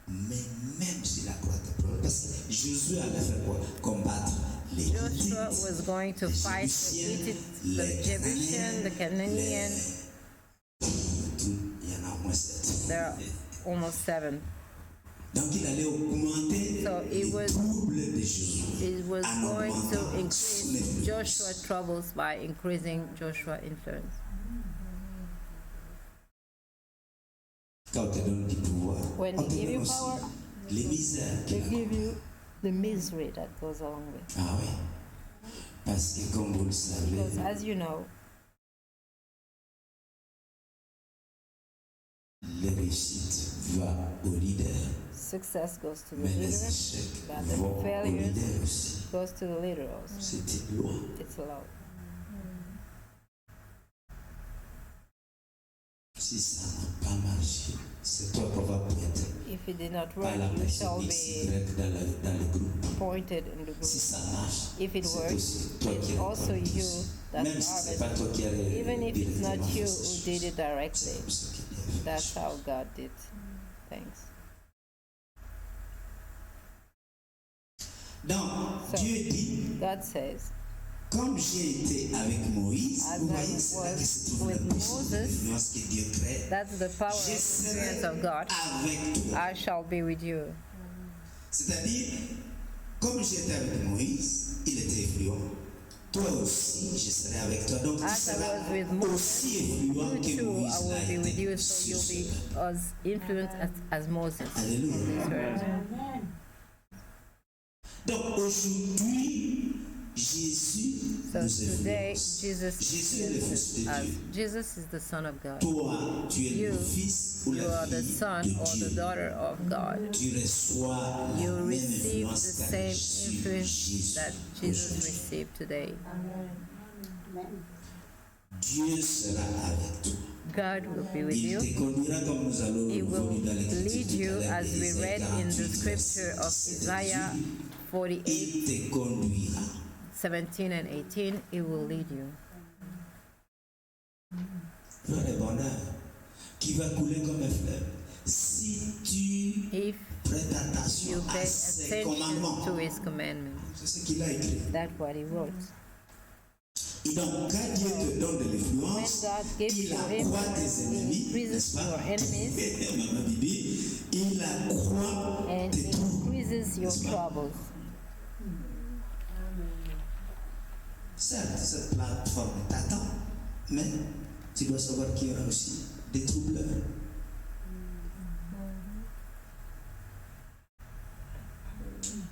[SPEAKER 1] Mais même s'il accroît tes problèmes, parce que Josué allait faire quoi? Combattre les
[SPEAKER 3] Joshua
[SPEAKER 1] Hittites,
[SPEAKER 3] was going to
[SPEAKER 1] les
[SPEAKER 3] fight the
[SPEAKER 1] Égyptiens,
[SPEAKER 3] Hittites,
[SPEAKER 1] les
[SPEAKER 3] the Jebusian, the Canaanian.
[SPEAKER 1] Il y en a au moins 7.
[SPEAKER 3] There are almost 7.
[SPEAKER 1] Donc il allait augmenter
[SPEAKER 3] So
[SPEAKER 1] les troubles de Josué.
[SPEAKER 3] It was
[SPEAKER 1] en
[SPEAKER 3] going to
[SPEAKER 1] augmentant son
[SPEAKER 3] increase
[SPEAKER 1] influence.
[SPEAKER 3] Joshua's troubles by increasing Joshua's influence.
[SPEAKER 1] Quand on te donne du pouvoir,
[SPEAKER 3] When
[SPEAKER 1] on
[SPEAKER 3] they
[SPEAKER 1] te
[SPEAKER 3] give
[SPEAKER 1] donne
[SPEAKER 3] you
[SPEAKER 1] aussi
[SPEAKER 3] power,
[SPEAKER 1] les misères
[SPEAKER 3] they
[SPEAKER 1] qu'il a.
[SPEAKER 3] give you the misery that goes along with it.
[SPEAKER 1] Ah oui. Parce que comme vous le savez,
[SPEAKER 3] Because as you know,
[SPEAKER 1] les réussites vont au leader,
[SPEAKER 3] success goes to the
[SPEAKER 1] mais les
[SPEAKER 3] leader,
[SPEAKER 1] échecs
[SPEAKER 3] but the
[SPEAKER 1] vont au
[SPEAKER 3] failures
[SPEAKER 1] leader aussi.
[SPEAKER 3] goes to the leader also.
[SPEAKER 1] C'est une loi.
[SPEAKER 3] It's allowed.
[SPEAKER 1] Si ça n'a pas marché, c'est toi qu'on va pointer.
[SPEAKER 3] If it did not
[SPEAKER 1] Pas la
[SPEAKER 3] work, you shall
[SPEAKER 1] personne X,
[SPEAKER 3] be
[SPEAKER 1] Y dans le groupe.
[SPEAKER 3] pointed in the
[SPEAKER 1] Si
[SPEAKER 3] group.
[SPEAKER 1] ça marche,
[SPEAKER 3] If it
[SPEAKER 1] c'est
[SPEAKER 3] works,
[SPEAKER 1] aussi toi qui
[SPEAKER 3] it's also
[SPEAKER 1] récoltes.
[SPEAKER 3] you that
[SPEAKER 1] Même si c'est pas
[SPEAKER 3] harvests.
[SPEAKER 1] toi qui as
[SPEAKER 3] Even if it's not
[SPEAKER 1] directement
[SPEAKER 3] you
[SPEAKER 1] fait ces
[SPEAKER 3] who did
[SPEAKER 1] choses.
[SPEAKER 3] it directly,
[SPEAKER 1] C'est comme ça qu'il a fait.
[SPEAKER 3] that's how God did things.
[SPEAKER 1] Donc,
[SPEAKER 3] So,
[SPEAKER 1] Dieu dit,
[SPEAKER 3] God says,
[SPEAKER 1] comme j'ai été avec Moïse,
[SPEAKER 3] As
[SPEAKER 1] vous
[SPEAKER 3] I
[SPEAKER 1] voyez, c'est là que se trouve
[SPEAKER 3] was
[SPEAKER 1] la
[SPEAKER 3] with
[SPEAKER 1] puissance de
[SPEAKER 3] Moses,
[SPEAKER 1] l'influence que Dieu crée.
[SPEAKER 3] that's the power
[SPEAKER 1] Je
[SPEAKER 3] of
[SPEAKER 1] serai
[SPEAKER 3] influence of God.
[SPEAKER 1] avec toi.
[SPEAKER 3] I shall be with you.
[SPEAKER 1] C'est-à-dire, comme j'étais avec Moïse, il était influent. Toi aussi, je serai avec toi. Donc, tu
[SPEAKER 3] As I
[SPEAKER 1] seras
[SPEAKER 3] was with Moses,
[SPEAKER 1] aussi influent
[SPEAKER 3] You
[SPEAKER 1] que
[SPEAKER 3] too, I
[SPEAKER 1] Moïse l'a
[SPEAKER 3] will be with
[SPEAKER 1] été
[SPEAKER 3] you, so
[SPEAKER 1] sur
[SPEAKER 3] you'll
[SPEAKER 1] ce
[SPEAKER 3] be
[SPEAKER 1] peuple.
[SPEAKER 3] as influenced as Moses on
[SPEAKER 1] Alléluia.
[SPEAKER 3] this earth.
[SPEAKER 1] Donc, aujourd'hui, Jésus
[SPEAKER 3] So
[SPEAKER 1] nous
[SPEAKER 3] today,
[SPEAKER 1] influence.
[SPEAKER 3] Jesus
[SPEAKER 1] Jésus est le Fils
[SPEAKER 3] is
[SPEAKER 1] de
[SPEAKER 3] us.
[SPEAKER 1] Dieu.
[SPEAKER 3] Jesus is the Son of God.
[SPEAKER 1] Toi, tu es
[SPEAKER 3] You,
[SPEAKER 1] le Fils ou
[SPEAKER 3] You
[SPEAKER 1] la
[SPEAKER 3] are the
[SPEAKER 1] fille
[SPEAKER 3] son
[SPEAKER 1] de
[SPEAKER 3] or the
[SPEAKER 1] Dieu.
[SPEAKER 3] daughter of God.
[SPEAKER 1] Tu reçois la
[SPEAKER 3] You
[SPEAKER 1] même
[SPEAKER 3] receive the
[SPEAKER 1] influence qu'a
[SPEAKER 3] same
[SPEAKER 1] reçu
[SPEAKER 3] influence
[SPEAKER 1] Jésus
[SPEAKER 3] that Jesus
[SPEAKER 1] aujourd'hui.
[SPEAKER 3] received today.
[SPEAKER 1] Dieu sera avec toi.
[SPEAKER 3] God will be with
[SPEAKER 1] Il
[SPEAKER 3] you.
[SPEAKER 1] te conduira comme nous allons
[SPEAKER 3] He
[SPEAKER 1] le
[SPEAKER 3] will
[SPEAKER 1] voir dans l'écriture
[SPEAKER 3] lead
[SPEAKER 1] tout
[SPEAKER 3] you
[SPEAKER 1] à l'heure,
[SPEAKER 3] as we
[SPEAKER 1] Ésaïe
[SPEAKER 3] read in the
[SPEAKER 1] 48,
[SPEAKER 3] scripture of
[SPEAKER 1] verset 17
[SPEAKER 3] Isaiah 48,
[SPEAKER 1] Il te conduira.
[SPEAKER 3] 17 and 18. He will lead you.
[SPEAKER 1] Vers le bonheur qui va couler comme un fleuve. Si tu
[SPEAKER 3] If
[SPEAKER 1] prêtes attention
[SPEAKER 3] you pay
[SPEAKER 1] à ses
[SPEAKER 3] attention
[SPEAKER 1] commandements,
[SPEAKER 3] to His commandments,
[SPEAKER 1] c'est ce qu'il a écrit.
[SPEAKER 3] that's what He wrote.
[SPEAKER 1] Et donc, quand Dieu te donne de
[SPEAKER 3] When
[SPEAKER 1] l'influence,
[SPEAKER 3] God gives
[SPEAKER 1] il
[SPEAKER 3] you
[SPEAKER 1] accroît tes
[SPEAKER 3] influence, He
[SPEAKER 1] ennemis,
[SPEAKER 3] increases
[SPEAKER 1] n'est-ce pas?
[SPEAKER 3] your enemies
[SPEAKER 1] Maman Bibi, il accroît
[SPEAKER 3] and
[SPEAKER 1] tes troubles.
[SPEAKER 3] increases your
[SPEAKER 1] n'est-ce pas?
[SPEAKER 3] troubles.
[SPEAKER 1] Certes, cette plateforme t'attend, mais tu dois savoir qu'il y aura aussi des troubleurs.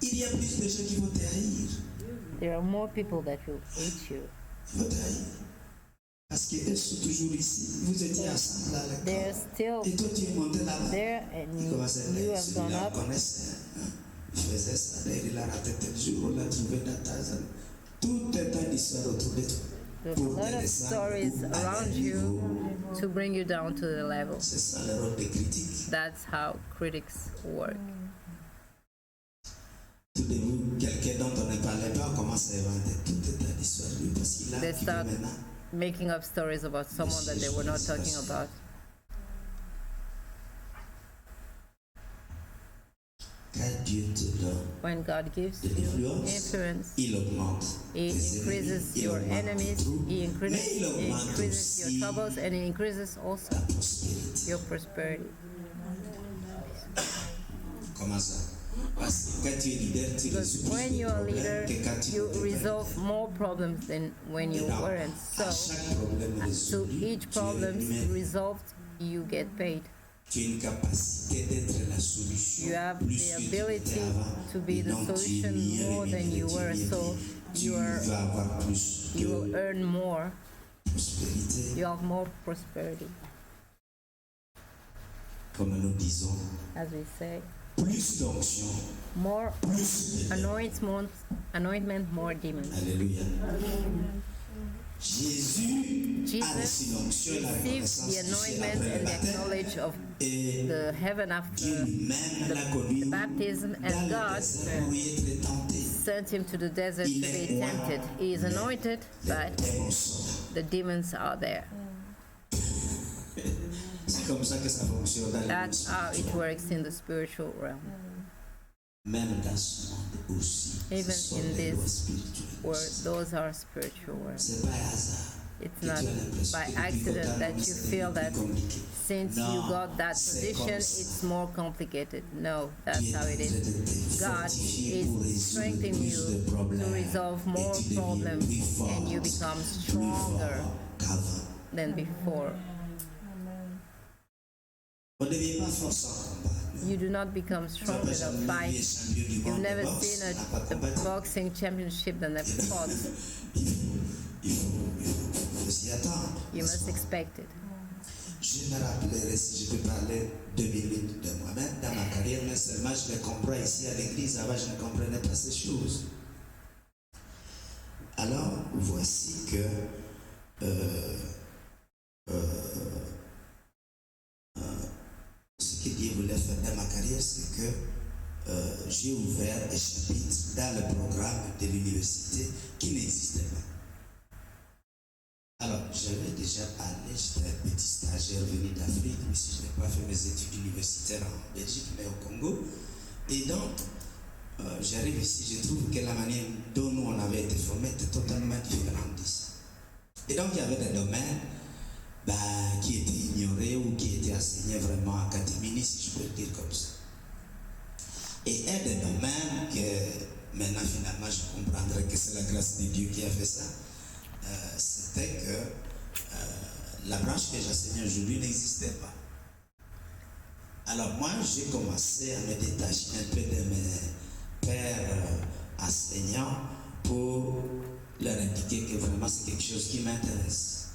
[SPEAKER 1] Il y a plus de gens qui vont te haïr.
[SPEAKER 3] There are more people that will hate you.
[SPEAKER 1] Ils vont te haïr. Parce qu'eux sont toujours ici. Vous étiez ensemble là, à
[SPEAKER 3] They're
[SPEAKER 1] l'école.
[SPEAKER 3] still
[SPEAKER 1] Et toi, tu es monté là-bas.
[SPEAKER 3] there and
[SPEAKER 1] Il commençait à
[SPEAKER 3] you
[SPEAKER 1] dire,
[SPEAKER 3] have gone
[SPEAKER 1] celui-là,
[SPEAKER 3] up.
[SPEAKER 1] on connaissait. Hein? Il faisait ça. D'ailleurs, il a raté tel jour, on l'a trouvé dans ta zone. Tout un tas d'histoires autour de toi.
[SPEAKER 3] There's a lot of stories around you to bring you down to the level.
[SPEAKER 1] C'est ça le rôle des critiques.
[SPEAKER 3] That's how critics work.
[SPEAKER 1] Tout de vous, quelqu'un dont on ne parlait pas, on commence à inventer tout un tas d'histoires. Lui, parce qu'il a
[SPEAKER 3] They
[SPEAKER 1] qui
[SPEAKER 3] start
[SPEAKER 1] maintenant.
[SPEAKER 3] making up stories about someone that they were not talking about.
[SPEAKER 1] Quand Dieu te donne
[SPEAKER 3] When God gives
[SPEAKER 1] de
[SPEAKER 3] you
[SPEAKER 1] l'influence,
[SPEAKER 3] influence,
[SPEAKER 1] il augmente
[SPEAKER 3] He
[SPEAKER 1] tes
[SPEAKER 3] increases
[SPEAKER 1] ennemis, il
[SPEAKER 3] your
[SPEAKER 1] augmente tes
[SPEAKER 3] enemies,
[SPEAKER 1] troubles,
[SPEAKER 3] He
[SPEAKER 1] mais
[SPEAKER 3] increases,
[SPEAKER 1] il
[SPEAKER 3] he
[SPEAKER 1] augmente
[SPEAKER 3] increases your
[SPEAKER 1] aussi
[SPEAKER 3] troubles, and He increases also
[SPEAKER 1] la prospérité.
[SPEAKER 3] your prosperity.
[SPEAKER 1] Comment ça? Parce que quand tu es leader, tu
[SPEAKER 3] Because
[SPEAKER 1] résous
[SPEAKER 3] when
[SPEAKER 1] plus de
[SPEAKER 3] you're a
[SPEAKER 1] problèmes
[SPEAKER 3] leader,
[SPEAKER 1] que quand tu
[SPEAKER 3] you
[SPEAKER 1] n'étais pas
[SPEAKER 3] resolve more problems than when you
[SPEAKER 1] leader. Et donc,
[SPEAKER 3] weren't.
[SPEAKER 1] à
[SPEAKER 3] So,
[SPEAKER 1] chaque problème
[SPEAKER 3] to
[SPEAKER 1] résolu,
[SPEAKER 3] each
[SPEAKER 1] tu es
[SPEAKER 3] problem
[SPEAKER 1] rémunéré.
[SPEAKER 3] resolved, you get paid.
[SPEAKER 1] Tu as une capacité d'être la solution
[SPEAKER 3] You have
[SPEAKER 1] plus
[SPEAKER 3] the
[SPEAKER 1] que tu étais
[SPEAKER 3] ability
[SPEAKER 1] avant.
[SPEAKER 3] to be
[SPEAKER 1] Et
[SPEAKER 3] the
[SPEAKER 1] donc, tu es
[SPEAKER 3] solution
[SPEAKER 1] mieux
[SPEAKER 3] more than
[SPEAKER 1] rémunéré,
[SPEAKER 3] you
[SPEAKER 1] tu es
[SPEAKER 3] were.
[SPEAKER 1] mieux
[SPEAKER 3] So
[SPEAKER 1] payé. Tu
[SPEAKER 3] you are
[SPEAKER 1] vas avoir plus
[SPEAKER 3] you will
[SPEAKER 1] de
[SPEAKER 3] earn more.
[SPEAKER 1] prospérité.
[SPEAKER 3] You have more prosperity,
[SPEAKER 1] Comme nous disons,
[SPEAKER 3] as we say.
[SPEAKER 1] plus d'onction,
[SPEAKER 3] More
[SPEAKER 1] plus de
[SPEAKER 3] anointment, more demons.
[SPEAKER 1] Alléluia. Jésus a reçu l'onction et la reconnaissance
[SPEAKER 3] received the
[SPEAKER 1] du ciel
[SPEAKER 3] anointment
[SPEAKER 1] après le
[SPEAKER 3] and the
[SPEAKER 1] baptême.
[SPEAKER 3] knowledge of
[SPEAKER 1] Et
[SPEAKER 3] the heaven after
[SPEAKER 1] Dieu lui-même l'a conduit
[SPEAKER 3] the baptism,
[SPEAKER 1] dans
[SPEAKER 3] and
[SPEAKER 1] le
[SPEAKER 3] God
[SPEAKER 1] désert pour y être tenté.
[SPEAKER 3] sent him to the desert to
[SPEAKER 1] Il
[SPEAKER 3] be
[SPEAKER 1] est oint,
[SPEAKER 3] tempted. He is
[SPEAKER 1] mais
[SPEAKER 3] anointed,
[SPEAKER 1] les
[SPEAKER 3] but
[SPEAKER 1] démons sont là.
[SPEAKER 3] the demons are there.
[SPEAKER 1] C'est comme ça que ça fonctionne dans le monde
[SPEAKER 3] That's how it
[SPEAKER 1] spirituel.
[SPEAKER 3] works in the spiritual realm.
[SPEAKER 1] Même dans ce monde aussi,
[SPEAKER 3] Even
[SPEAKER 1] ce sont
[SPEAKER 3] in
[SPEAKER 1] des
[SPEAKER 3] this
[SPEAKER 1] lois spirituelles.
[SPEAKER 3] Where those are spiritual worlds.
[SPEAKER 1] C'est pas hasard.
[SPEAKER 3] It's
[SPEAKER 1] que
[SPEAKER 3] not
[SPEAKER 1] tu as l'impression
[SPEAKER 3] by
[SPEAKER 1] que depuis
[SPEAKER 3] accident
[SPEAKER 1] qu'on t'a
[SPEAKER 3] that
[SPEAKER 1] nommé,
[SPEAKER 3] you
[SPEAKER 1] c'est
[SPEAKER 3] feel
[SPEAKER 1] devenu
[SPEAKER 3] that
[SPEAKER 1] plus compliqué.
[SPEAKER 3] since you
[SPEAKER 1] Non,
[SPEAKER 3] got that
[SPEAKER 1] c'est
[SPEAKER 3] position,
[SPEAKER 1] comme ça.
[SPEAKER 3] it's more complicated. No, that's
[SPEAKER 1] Dieu
[SPEAKER 3] how it
[SPEAKER 1] est en train de
[SPEAKER 3] is.
[SPEAKER 1] te
[SPEAKER 3] God
[SPEAKER 1] fortifier pour
[SPEAKER 3] is
[SPEAKER 1] résoudre
[SPEAKER 3] strengthening
[SPEAKER 1] plus de
[SPEAKER 3] you to
[SPEAKER 1] problèmes.
[SPEAKER 3] resolve more
[SPEAKER 1] Et tu deviens
[SPEAKER 3] problems,
[SPEAKER 1] plus fort,
[SPEAKER 3] and you become
[SPEAKER 1] plus
[SPEAKER 3] stronger
[SPEAKER 1] fort qu'avant.
[SPEAKER 3] than before.
[SPEAKER 1] On ne devient pas fort sans combat.
[SPEAKER 3] You do not become strong without fight. You've never seen a boxing championship that never fought.
[SPEAKER 1] Il faut s'y attendre.
[SPEAKER 3] You must expect it.
[SPEAKER 1] Je me rappellerai si je peux parler 2 minutes de moi-même dans ma carrière, mais seulement je les comprends ici à l'église. Avant, je ne comprenais pas ces choses. Alors, voici que ce que Dieu voulait faire dans ma carrière, c'est que j'ai ouvert des chapitres dans le programme de l'université qui n'existait pas. Alors, j'avais déjà parlé, j'étais un petit stagiaire venu d'Afrique, mais si je n'ai pas fait mes études universitaires en Belgique, mais au Congo. Et donc, j'arrive ici, je trouve que la manière dont nous on avait été formés était totalement différente d'ici. Et donc, il y avait des domaines qui étaient ignorés ou qui étaient enseignés vraiment en catémini, si je peux le dire comme ça. Et un des domaines que maintenant, finalement, je comprendrai que c'est la grâce de Dieu qui a fait ça. C'était que la branche que j'enseignais aujourd'hui n'existait pas. Alors moi, j'ai commencé à me détacher un peu de mes pères enseignants pour leur indiquer que vraiment c'est quelque chose qui m'intéresse.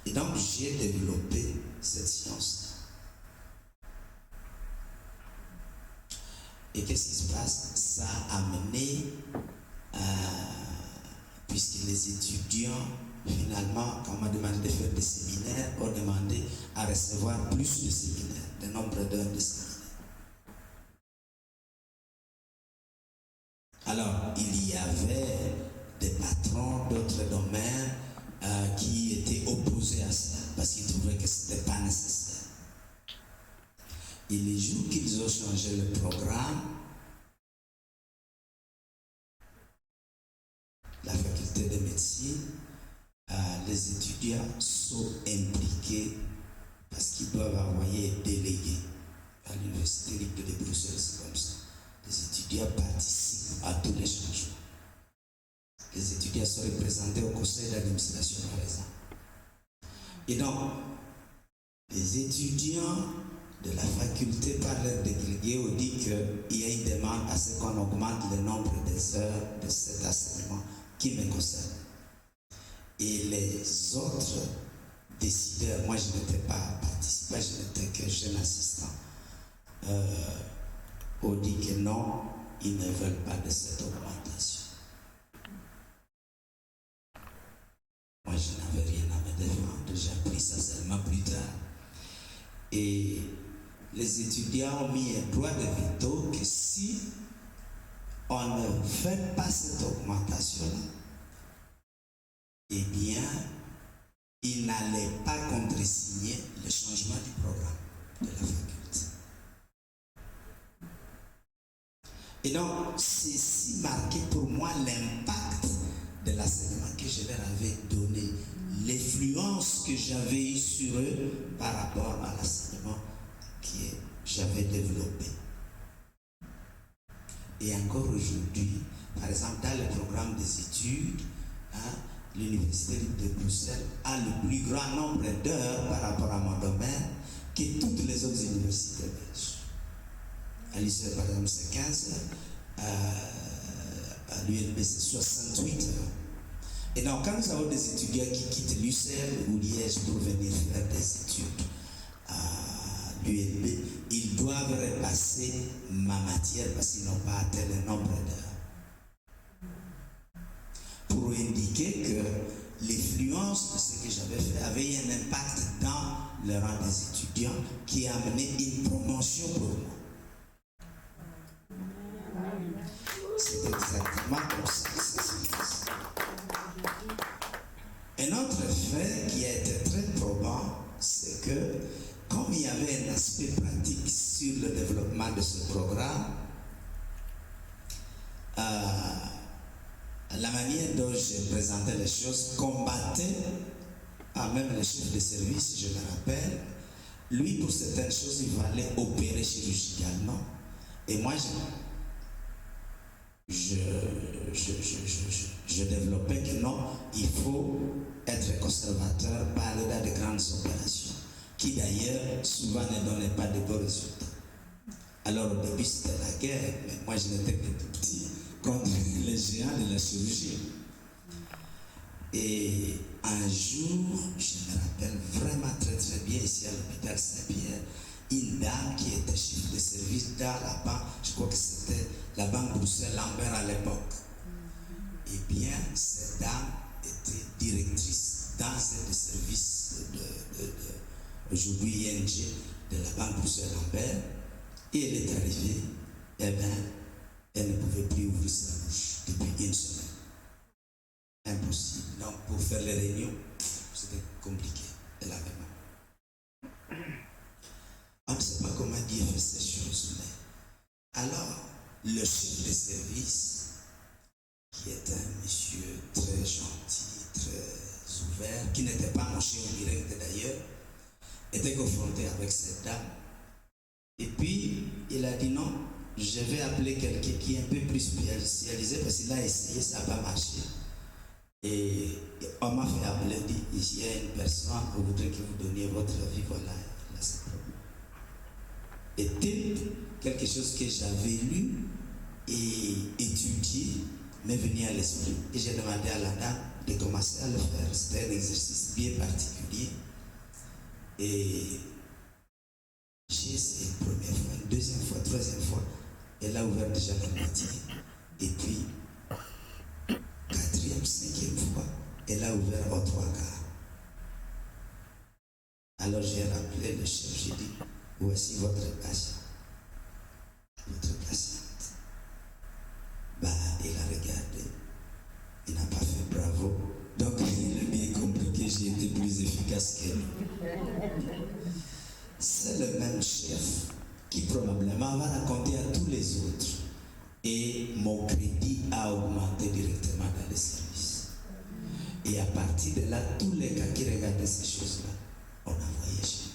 [SPEAKER 1] Et donc j'ai développé cette science-là. Et qu'est-ce qui se passe? Ça a amené puisque les étudiants, finalement, quand on m'a demandé de faire des séminaires, ont demandé à recevoir plus de séminaires, le nombre d'heures de séminaires. Alors, il y avait des patrons d'autres domaines qui étaient opposés à ça, parce qu'ils trouvaient que ce n'était pas nécessaire. Et les jours qu'ils ont changé le programme, la faculté de médecine, les étudiants sont impliqués parce qu'ils doivent envoyer délégués à l'université libre de Bruxelles, c'est comme ça. Les étudiants participent à tous les changements. Les étudiants sont représentés au conseil d'administration, par exemple. Et donc, les étudiants de la faculté par leurs délégués ont dit qu'il y a une demande à ce qu'on augmente le nombre des heures de cet enseignement qui me concerne. Et les autres décideurs, moi je n'étais pas participant, je n'étais que jeune assistant, ont dit que non, ils ne veulent pas de cette augmentation. Moi je n'avais rien à me défendre, j'ai appris ça seulement plus tard. Et les étudiants ont mis un droit de veto que si on ne fait pas cette augmentation-là, eh bien, ils n'allaient pas contresigner le changement du programme de la faculté. Et donc, c'est si marqué pour moi l'impact de l'enseignement que je leur avais donné, l'influence que j'avais eue sur eux par rapport à l'enseignement que j'avais développé. Et encore aujourd'hui, par exemple, dans le programme des études, l'Université de Bruxelles a le plus grand nombre d'heures par rapport à mon domaine que toutes les autres universités belges. À l'ICE, par exemple, c'est 15 heures, à l'ULB, c'est 68 heures. Et donc, quand nous avons des étudiants qui quittent l'UCL ou Liège pour venir faire des études à l'ULB, ils doivent repasser ma matière parce qu'ils n'ont pas atteint le nombre d'heures. Pour indiquer que l'influence le rang des étudiants qui a amené une promotion pour moi. C'est exactement comme ça que ça se passe. Un autre fait qui a été très probant, c'est que comme il y avait un aspect pratique sur le développement de ce programme, la manière dont j'ai présenté les choses combattait même le chef de service, je me rappelle. Lui, pour certaines choses, il fallait opérer chirurgicalement. Et moi, je développais que non, il faut être conservateur, parler dans de grandes opérations, qui d'ailleurs souvent ne donnaient pas de bons résultats. Alors au début c'était la guerre, mais moi je n'étais que tout petit contre les géants de la chirurgie. Et un jour, je me rappelle vraiment très très bien ici à l'hôpital Saint-Pierre, une dame qui était chef de service dans la banque, je crois que c'était la banque Bruxelles-Lambert à l'époque. Eh bien, cette dame était directrice d'ensemble de service aujourd'hui ING de la banque Bruxelles-Lambert, et elle est arrivée, eh bien, elle ne pouvait plus ouvrir sa bouche depuis une semaine. Impossible. Donc, pour faire les réunions, c'était compliqué. Elle avait mal. On ne sait pas comment Dieu fait ces choses, mais alors, le chef de service, qui est un monsieur très gentil, très ouvert, qui n'était pas mon chef direct d'ailleurs, était confronté avec cette dame. Et puis, il a dit non, je vais appeler quelqu'un qui est un peu plus spécialisé parce qu'il a essayé, ça n'a pas marché. Et on m'a fait appeler, dit, ici il y a une personne, on voudrait que vous donniez votre avis, voilà, là c'est problème. Et quelque chose que j'avais lu et étudié m'est venu à l'esprit. Et j'ai demandé à la dame de commencer à le faire. C'était un exercice bien particulier. Et j'ai essayé une première fois, une deuxième fois, troisième fois. Elle a ouvert déjà la moitié. Et puis, quatrième, cinquième fois, elle a ouvert aux trois quarts. Alors j'ai rappelé le chef, j'ai dit, voici votre patient. Votre patiente. Bah, il a regardé. Il n'a pas fait bravo. Donc, il a bien compris que j'ai été plus efficace qu'elle. C'est le même chef qui probablement va raconter à tous les autres. Et mon crédit a augmenté directement dans les services. Et à partir de là, tous les gars qui regardaient ces choses-là, on a envoyé chez nous.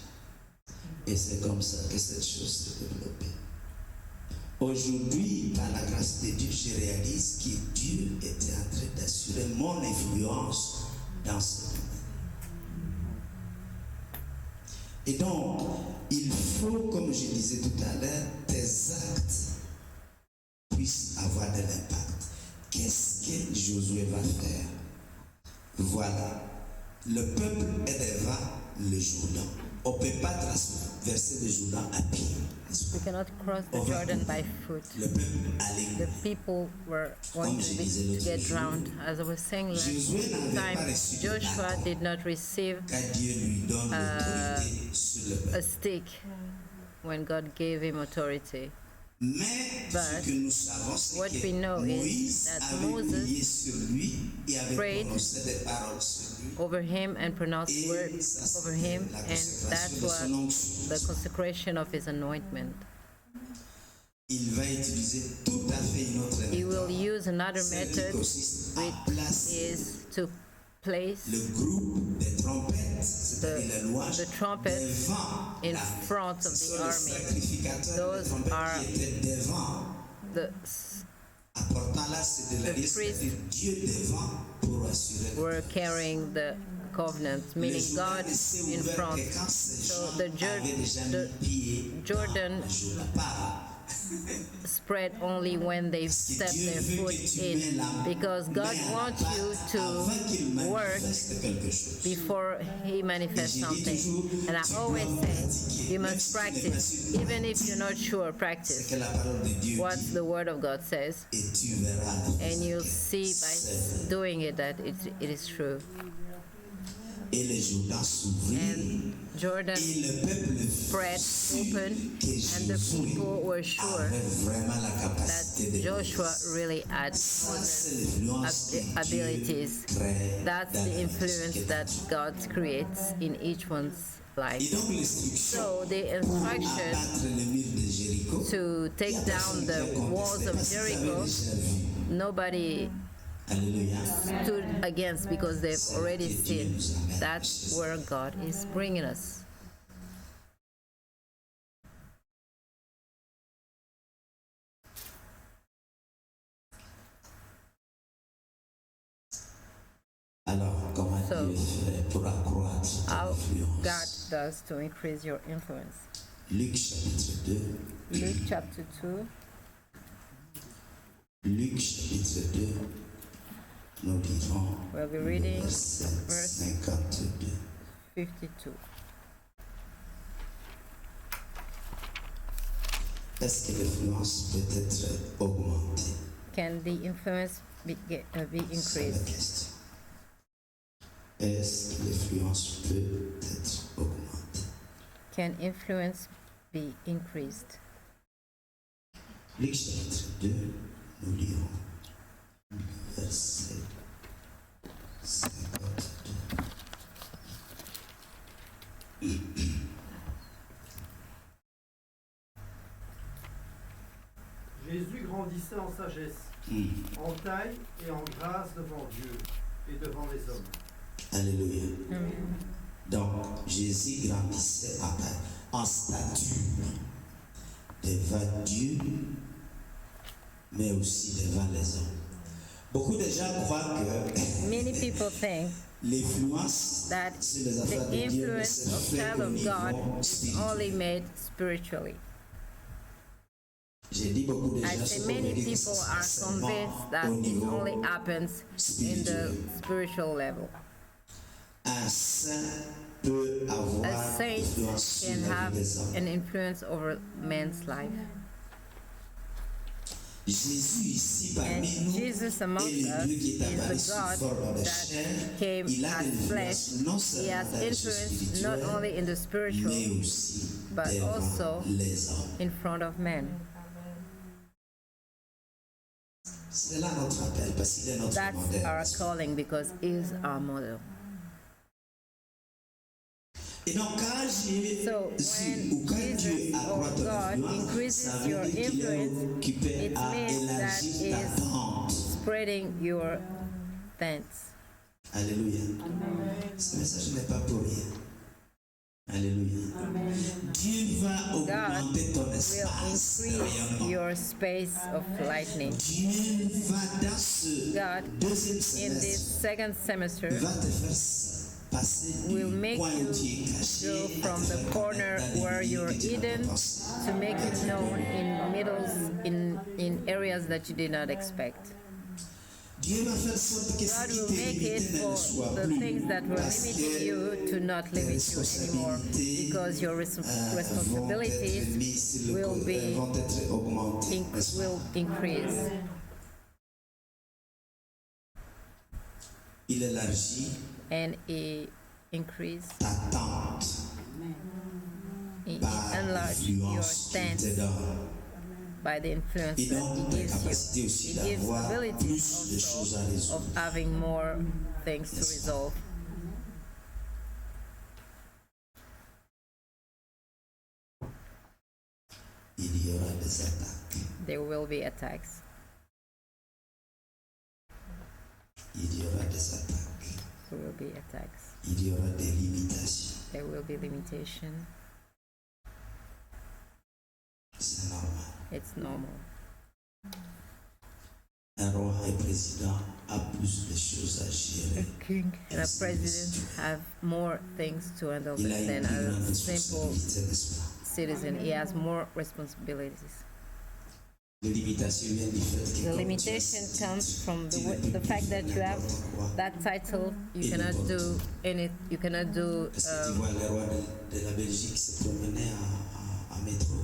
[SPEAKER 1] Et c'est comme ça que cette chose s'est développée. Aujourd'hui, par la grâce de Dieu, je réalise que Dieu était en train d'assurer mon influence dans ce domaine. Et donc, il faut, comme je disais tout à l'heure, tes actes puissent avoir de l'impact. Qu'est-ce que Josué va faire? Voilà, le peuple est devant le Jourdain. On ne peut pas traverser le Jourdain à pied.
[SPEAKER 3] We cannot cross the Jordan by foot.
[SPEAKER 1] Le peuple allait.
[SPEAKER 3] The people were going to get drowned. As I was saying last time, Joshua did not receive a stick when God gave him authority. But what we know is that Moses prayed over him and pronounced words over him, and that was the consecration of his anointment. He will use another method, which is to place the trumpet in front of the army. Those are the priests were carrying the covenant, meaning God in front. So the Jordan spread only when they step their foot in, because God wants you to work before He manifests something. And I always say, you must practice, even if you're not sure, practice what the Word of God says, and you'll see by doing it that it is true.
[SPEAKER 1] et le Jourdain s'ouvrit,
[SPEAKER 3] and Jordan
[SPEAKER 1] et le peuple
[SPEAKER 3] spread open,
[SPEAKER 1] que
[SPEAKER 3] and the
[SPEAKER 1] Josué
[SPEAKER 3] people were sure
[SPEAKER 1] avait vraiment la capacité
[SPEAKER 3] that
[SPEAKER 1] de
[SPEAKER 3] Joshua
[SPEAKER 1] Moïse.
[SPEAKER 3] really had
[SPEAKER 1] Ça, c'est l'influence que
[SPEAKER 3] abilities.
[SPEAKER 1] Dieu crée
[SPEAKER 3] That's
[SPEAKER 1] dans
[SPEAKER 3] the
[SPEAKER 1] la vie de
[SPEAKER 3] influence
[SPEAKER 1] quelqu'un.
[SPEAKER 3] that God creates in each one's
[SPEAKER 1] Et
[SPEAKER 3] life.
[SPEAKER 1] donc l'instruction
[SPEAKER 3] So the
[SPEAKER 1] pour
[SPEAKER 3] instruction
[SPEAKER 1] abattre le mur de Jéricho,
[SPEAKER 3] to
[SPEAKER 1] il y
[SPEAKER 3] take
[SPEAKER 1] a
[SPEAKER 3] down
[SPEAKER 1] personne qui a
[SPEAKER 3] the
[SPEAKER 1] contesté
[SPEAKER 3] walls of
[SPEAKER 1] parce qu'ils avaient
[SPEAKER 3] Jericho,
[SPEAKER 1] déjà vu.
[SPEAKER 3] nobody
[SPEAKER 1] Alléluia.
[SPEAKER 3] stood against because they've already
[SPEAKER 1] Que Dieu
[SPEAKER 3] seen.
[SPEAKER 1] nous amène.
[SPEAKER 3] That's where God is bringing us.
[SPEAKER 1] Alors, comment
[SPEAKER 3] So,
[SPEAKER 1] Dieu fait pour accroître ton
[SPEAKER 3] How God
[SPEAKER 1] influence?
[SPEAKER 3] does to increase your influence.
[SPEAKER 1] Luc chapitre 2.
[SPEAKER 3] Luke chapter 2,
[SPEAKER 1] Luc chapitre 2. Nous lirons
[SPEAKER 3] we'll be
[SPEAKER 1] le
[SPEAKER 3] reading
[SPEAKER 1] verset
[SPEAKER 3] verse
[SPEAKER 1] 52.
[SPEAKER 3] 52.
[SPEAKER 1] Est-ce que l'influence peut être augmentée?
[SPEAKER 3] Can the influence be
[SPEAKER 1] C'est la
[SPEAKER 3] increased?
[SPEAKER 1] question. Est-ce que l'influence peut être augmentée?
[SPEAKER 3] Can influence be increased?
[SPEAKER 1] Luc chapitre 2, nous lirons le verset 52.
[SPEAKER 2] Jésus grandissait en sagesse, en taille et en grâce devant Dieu et devant les hommes.
[SPEAKER 1] Alléluia. Donc, Jésus grandissait en taille, en stature devant Dieu, mais aussi devant les hommes. Beaucoup de gens croient que
[SPEAKER 3] Many people think
[SPEAKER 1] l'influence
[SPEAKER 3] that
[SPEAKER 1] sur les
[SPEAKER 3] the
[SPEAKER 1] affaires de Dieu ne
[SPEAKER 3] influence
[SPEAKER 1] se
[SPEAKER 3] of
[SPEAKER 1] fait
[SPEAKER 3] child
[SPEAKER 1] qu'au
[SPEAKER 3] of
[SPEAKER 1] niveau
[SPEAKER 3] God is
[SPEAKER 1] spirituel.
[SPEAKER 3] only made spiritually.
[SPEAKER 1] J'ai dit beaucoup de
[SPEAKER 3] I
[SPEAKER 1] gens
[SPEAKER 3] say
[SPEAKER 1] sont
[SPEAKER 3] many
[SPEAKER 1] convaincus que
[SPEAKER 3] people
[SPEAKER 1] ça
[SPEAKER 3] are
[SPEAKER 1] se
[SPEAKER 3] convinced
[SPEAKER 1] seulement
[SPEAKER 3] that
[SPEAKER 1] au
[SPEAKER 3] it
[SPEAKER 1] niveau
[SPEAKER 3] only happens in the spiritual level.
[SPEAKER 1] un saint peut avoir
[SPEAKER 3] A saint
[SPEAKER 1] influence sur
[SPEAKER 3] can
[SPEAKER 1] la vie
[SPEAKER 3] have
[SPEAKER 1] des hommes.
[SPEAKER 3] an influence over man's life.
[SPEAKER 1] Jésus ici parmi
[SPEAKER 3] And
[SPEAKER 1] nous
[SPEAKER 3] Jesus among
[SPEAKER 1] est le
[SPEAKER 3] us
[SPEAKER 1] Dieu qui est apparu
[SPEAKER 3] is
[SPEAKER 1] sous
[SPEAKER 3] the God
[SPEAKER 1] forme de
[SPEAKER 3] that
[SPEAKER 1] chair.
[SPEAKER 3] came
[SPEAKER 1] Il a de
[SPEAKER 3] as
[SPEAKER 1] l'influence
[SPEAKER 3] flesh.
[SPEAKER 1] non
[SPEAKER 3] He
[SPEAKER 1] seulement
[SPEAKER 3] has
[SPEAKER 1] dans le
[SPEAKER 3] influence not
[SPEAKER 1] spirituel,
[SPEAKER 3] only in the
[SPEAKER 1] mais
[SPEAKER 3] spiritual,
[SPEAKER 1] aussi
[SPEAKER 3] but
[SPEAKER 1] devant
[SPEAKER 3] also
[SPEAKER 1] les hommes.
[SPEAKER 3] in front of men.
[SPEAKER 1] C'est là notre appel parce qu'il est notre
[SPEAKER 3] That's
[SPEAKER 1] modèle.
[SPEAKER 3] our calling because he is our model.
[SPEAKER 1] Et donc quand
[SPEAKER 3] So
[SPEAKER 1] Jésus ou quand
[SPEAKER 3] when
[SPEAKER 1] Dieu
[SPEAKER 3] Jesus
[SPEAKER 1] accroît
[SPEAKER 3] or
[SPEAKER 1] ton
[SPEAKER 3] God
[SPEAKER 1] influence,
[SPEAKER 3] increases
[SPEAKER 1] ça veut
[SPEAKER 3] your
[SPEAKER 1] dire qu'il est
[SPEAKER 3] influence,
[SPEAKER 1] occupé
[SPEAKER 3] it
[SPEAKER 1] à
[SPEAKER 3] means that
[SPEAKER 1] élargir ta
[SPEAKER 3] is
[SPEAKER 1] tente.
[SPEAKER 3] spreading your tents.
[SPEAKER 1] Alléluia. Ce message n'est pas pour rien. Alléluia. Dieu va augmenter ton
[SPEAKER 3] Will
[SPEAKER 1] espace de
[SPEAKER 3] increase
[SPEAKER 1] rayonnement.
[SPEAKER 3] your space of lightning.
[SPEAKER 1] Dieu va dans ce
[SPEAKER 3] God,
[SPEAKER 1] deuxième
[SPEAKER 3] in this
[SPEAKER 1] semestre
[SPEAKER 3] second semester,
[SPEAKER 1] va te faire passer
[SPEAKER 3] will
[SPEAKER 1] du
[SPEAKER 3] make
[SPEAKER 1] coin où tu
[SPEAKER 3] you
[SPEAKER 1] es caché
[SPEAKER 3] go
[SPEAKER 1] à
[SPEAKER 3] from
[SPEAKER 1] te
[SPEAKER 3] the
[SPEAKER 1] faire
[SPEAKER 3] corner
[SPEAKER 1] connaître dans des
[SPEAKER 3] where
[SPEAKER 1] milieux
[SPEAKER 3] you're
[SPEAKER 1] que tu n'as pas
[SPEAKER 3] hidden
[SPEAKER 1] pensé.
[SPEAKER 3] to make it known in in areas that you did not expect.
[SPEAKER 1] Dieu va faire sorte que ce
[SPEAKER 3] God
[SPEAKER 1] qui
[SPEAKER 3] will
[SPEAKER 1] te
[SPEAKER 3] make
[SPEAKER 1] limitait
[SPEAKER 3] it
[SPEAKER 1] ne le
[SPEAKER 3] for
[SPEAKER 1] soit
[SPEAKER 3] the
[SPEAKER 1] plus.
[SPEAKER 3] things that were
[SPEAKER 1] Parce
[SPEAKER 3] limiting
[SPEAKER 1] que
[SPEAKER 3] you to not
[SPEAKER 1] tes
[SPEAKER 3] limit you anymore,
[SPEAKER 1] responsabilités
[SPEAKER 3] because your
[SPEAKER 1] vont être
[SPEAKER 3] responsibilities
[SPEAKER 1] mises sur le
[SPEAKER 3] will be
[SPEAKER 1] vont être augmentées. n'est-ce pas?
[SPEAKER 3] will increase.
[SPEAKER 1] Il élargit
[SPEAKER 3] And he increase,
[SPEAKER 1] ta tente
[SPEAKER 3] he
[SPEAKER 1] par
[SPEAKER 3] enlarge your
[SPEAKER 1] l'influence qu'il te
[SPEAKER 3] stance
[SPEAKER 1] donne.
[SPEAKER 3] by the influence
[SPEAKER 1] Et
[SPEAKER 3] that
[SPEAKER 1] donc,
[SPEAKER 3] he
[SPEAKER 1] ta
[SPEAKER 3] gives
[SPEAKER 1] capacité
[SPEAKER 3] you.
[SPEAKER 1] aussi
[SPEAKER 3] He gives
[SPEAKER 1] d'avoir
[SPEAKER 3] ability
[SPEAKER 1] plus de choses à
[SPEAKER 3] also
[SPEAKER 1] résoudre.
[SPEAKER 3] of having more things to resolve.
[SPEAKER 1] Il y aura des attaques.
[SPEAKER 3] There will be attacks.
[SPEAKER 1] Il y aura des attaques.
[SPEAKER 3] There will be attacks.
[SPEAKER 1] Il y aura des limitations.
[SPEAKER 3] There will be limitation.
[SPEAKER 1] C'est normal.
[SPEAKER 3] It's normal.
[SPEAKER 1] Un roi et président a plus de choses à
[SPEAKER 3] A
[SPEAKER 1] gérer.
[SPEAKER 3] king and a president have more things to handle
[SPEAKER 1] Il a une
[SPEAKER 3] than
[SPEAKER 1] plus
[SPEAKER 3] a
[SPEAKER 1] grande
[SPEAKER 3] simple
[SPEAKER 1] responsabilité, n'est-ce pas?
[SPEAKER 3] citizen. He has more responsibilities.
[SPEAKER 1] Les limitations viennent du fait que
[SPEAKER 3] The
[SPEAKER 1] comme tu as
[SPEAKER 3] limitation
[SPEAKER 1] ce
[SPEAKER 3] comes
[SPEAKER 1] titre,
[SPEAKER 3] from
[SPEAKER 1] tu ne
[SPEAKER 3] the
[SPEAKER 1] peux
[SPEAKER 3] fact
[SPEAKER 1] plus
[SPEAKER 3] that you have
[SPEAKER 1] n'importe quoi.
[SPEAKER 3] that title. You cannot do any. You cannot do.
[SPEAKER 1] Est-ce que tu vois le roi de la Belgique se promener à métro?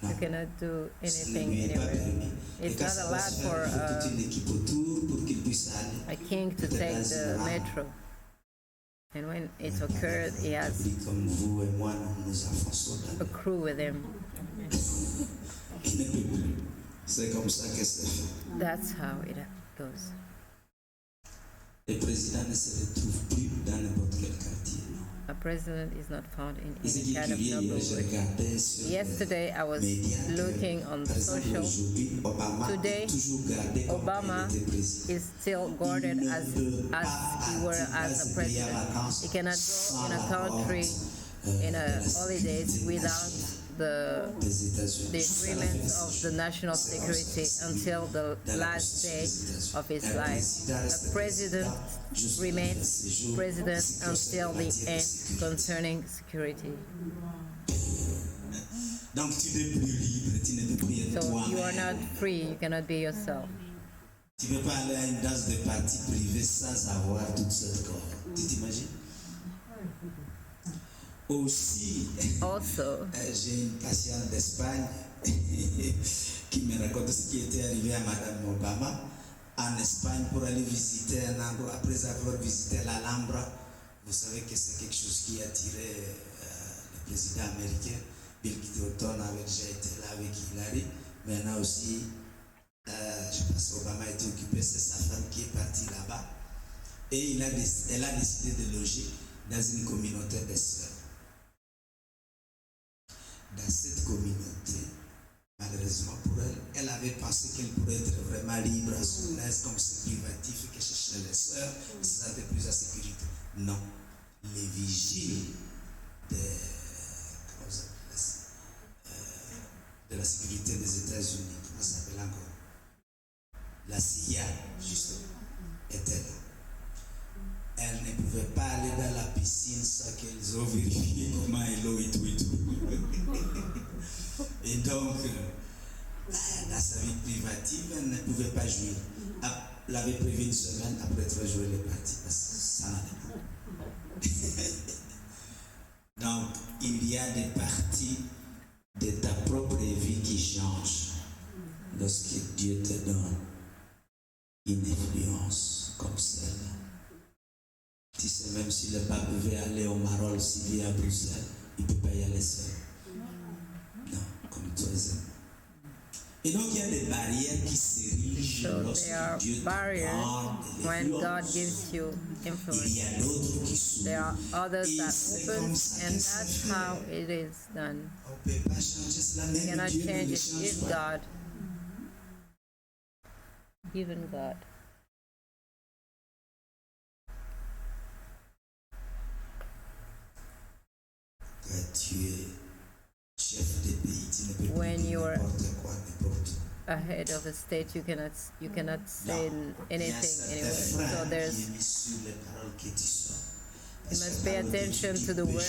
[SPEAKER 3] You cannot do
[SPEAKER 1] Ce ne
[SPEAKER 3] anything
[SPEAKER 1] lui est pas
[SPEAKER 3] anywhere.
[SPEAKER 1] permis. Et
[SPEAKER 3] It's
[SPEAKER 1] quand
[SPEAKER 3] not
[SPEAKER 1] ça va se
[SPEAKER 3] allowed
[SPEAKER 1] faire, il faut
[SPEAKER 3] for
[SPEAKER 1] toute une équipe autour pour qu'il
[SPEAKER 3] a king to take the metro. And when it occurred, he has
[SPEAKER 1] Comme vous et moi, nous affronçons
[SPEAKER 3] a crew with him.
[SPEAKER 1] Il ne peut plus. C'est comme ça que c'est fait.
[SPEAKER 3] That's how it goes.
[SPEAKER 1] Le président ne se retrouve plus dans n'importe quel quartier. Non.
[SPEAKER 3] A president is not found in
[SPEAKER 1] Et ce
[SPEAKER 3] any
[SPEAKER 1] qui
[SPEAKER 3] kind
[SPEAKER 1] est
[SPEAKER 3] of
[SPEAKER 1] curieux, je
[SPEAKER 3] neighborhood.
[SPEAKER 1] regardais sur
[SPEAKER 3] Yesterday, I was
[SPEAKER 1] médias que,
[SPEAKER 3] looking on
[SPEAKER 1] par exemple,
[SPEAKER 3] social.
[SPEAKER 1] aujourd'hui, Obama
[SPEAKER 3] Today,
[SPEAKER 1] est toujours gardé comme
[SPEAKER 3] Obama
[SPEAKER 1] il était président.
[SPEAKER 3] is still guarded
[SPEAKER 1] Il ne
[SPEAKER 3] as
[SPEAKER 1] peut pas
[SPEAKER 3] he were as a
[SPEAKER 1] payer
[SPEAKER 3] president.
[SPEAKER 1] vacances
[SPEAKER 3] He cannot go
[SPEAKER 1] sans
[SPEAKER 3] in a
[SPEAKER 1] l'accord,
[SPEAKER 3] country in
[SPEAKER 1] de
[SPEAKER 3] a
[SPEAKER 1] la
[SPEAKER 3] holidays
[SPEAKER 1] sécurité
[SPEAKER 3] without
[SPEAKER 1] nationale
[SPEAKER 3] the
[SPEAKER 1] des États-Unis.
[SPEAKER 3] agreements of the national security until the last day of his life. A president remains president until the end concerning security.
[SPEAKER 1] Donc tu n'es plus libre, tu ne peux plus être
[SPEAKER 3] So you are
[SPEAKER 1] toi-même.
[SPEAKER 3] not free, you cannot be yourself.
[SPEAKER 1] Tu ne peux pas aller à une danse de partie privée sans avoir toute cette corde. Tu t'imagines? Aussi,
[SPEAKER 3] Also,
[SPEAKER 1] j'ai une patiente d'Espagne qui me raconte ce qui était arrivé à Madame Obama en Espagne pour aller visiter un endroit. Après avoir visité l'Alhambra, vous savez que c'est quelque chose qui a attiré le président américain. Bill Clinton avait déjà été là avec Hillary. Maintenant aussi, je pense qu'Obama a été occupé, c'est sa femme qui est partie là-bas. Et elle a décidé de loger dans une communauté de sœurs. Dans cette communauté, malheureusement pour elle, elle avait pensé qu'elle pourrait être vraiment libre à son aise, comme c'est privatif, et que chez les sœurs, elle se sentait plus en sécurité. Non, les vigiles de la sécurité des États-Unis, comment ça s'appelle encore? La CIA, justement, était là. Elles ne pouvaient pas aller dans la piscine sans qu'elles ont vérifié comment est l'eau et tout et tout. Et donc, dans sa vie privative, elle ne pouvait pas jouer. Elle avait prévu une semaine, après 3 jours, elle est partie parce que ça n'allait pas. Donc, il y a des parties de ta propre vie qui changent lorsque Dieu te donne une influence comme celle-là. Tu sais, même si le pape veut aller au Maroc, s'il vient à Bruxelles, il ne peut pas y aller seul. Non, comme toi, et donc, il y a des barrières qui s'érigent
[SPEAKER 3] so
[SPEAKER 1] lorsque
[SPEAKER 3] there are
[SPEAKER 1] Dieu te
[SPEAKER 3] barriers
[SPEAKER 1] donne de
[SPEAKER 3] when God
[SPEAKER 1] l'influence.
[SPEAKER 3] gives you
[SPEAKER 1] Il y
[SPEAKER 3] influence.
[SPEAKER 1] a d'autres qui s'ouvrent.
[SPEAKER 3] There are others
[SPEAKER 1] Et
[SPEAKER 3] that
[SPEAKER 1] c'est
[SPEAKER 3] open,
[SPEAKER 1] comme ça
[SPEAKER 3] and
[SPEAKER 1] que ça
[SPEAKER 3] that's
[SPEAKER 1] fait.
[SPEAKER 3] how it is done.
[SPEAKER 1] On ne peut pas changer cela,
[SPEAKER 3] You
[SPEAKER 1] même
[SPEAKER 3] cannot
[SPEAKER 1] Dieu ne
[SPEAKER 3] change
[SPEAKER 1] le
[SPEAKER 3] it
[SPEAKER 1] change
[SPEAKER 3] if
[SPEAKER 1] pas.
[SPEAKER 3] God, even God.
[SPEAKER 1] Quand tu es chef de pays, tu ne peux
[SPEAKER 3] When
[SPEAKER 1] plus dire
[SPEAKER 3] you are
[SPEAKER 1] n'importe quoi, n'importe où.
[SPEAKER 3] Ahead of a state, you cannot say
[SPEAKER 1] Non. Il y a
[SPEAKER 3] anything
[SPEAKER 1] certains
[SPEAKER 3] anyway. So
[SPEAKER 1] freins
[SPEAKER 3] there's
[SPEAKER 1] qui est mis sur les paroles que tu sors.
[SPEAKER 3] you must pay attention to the word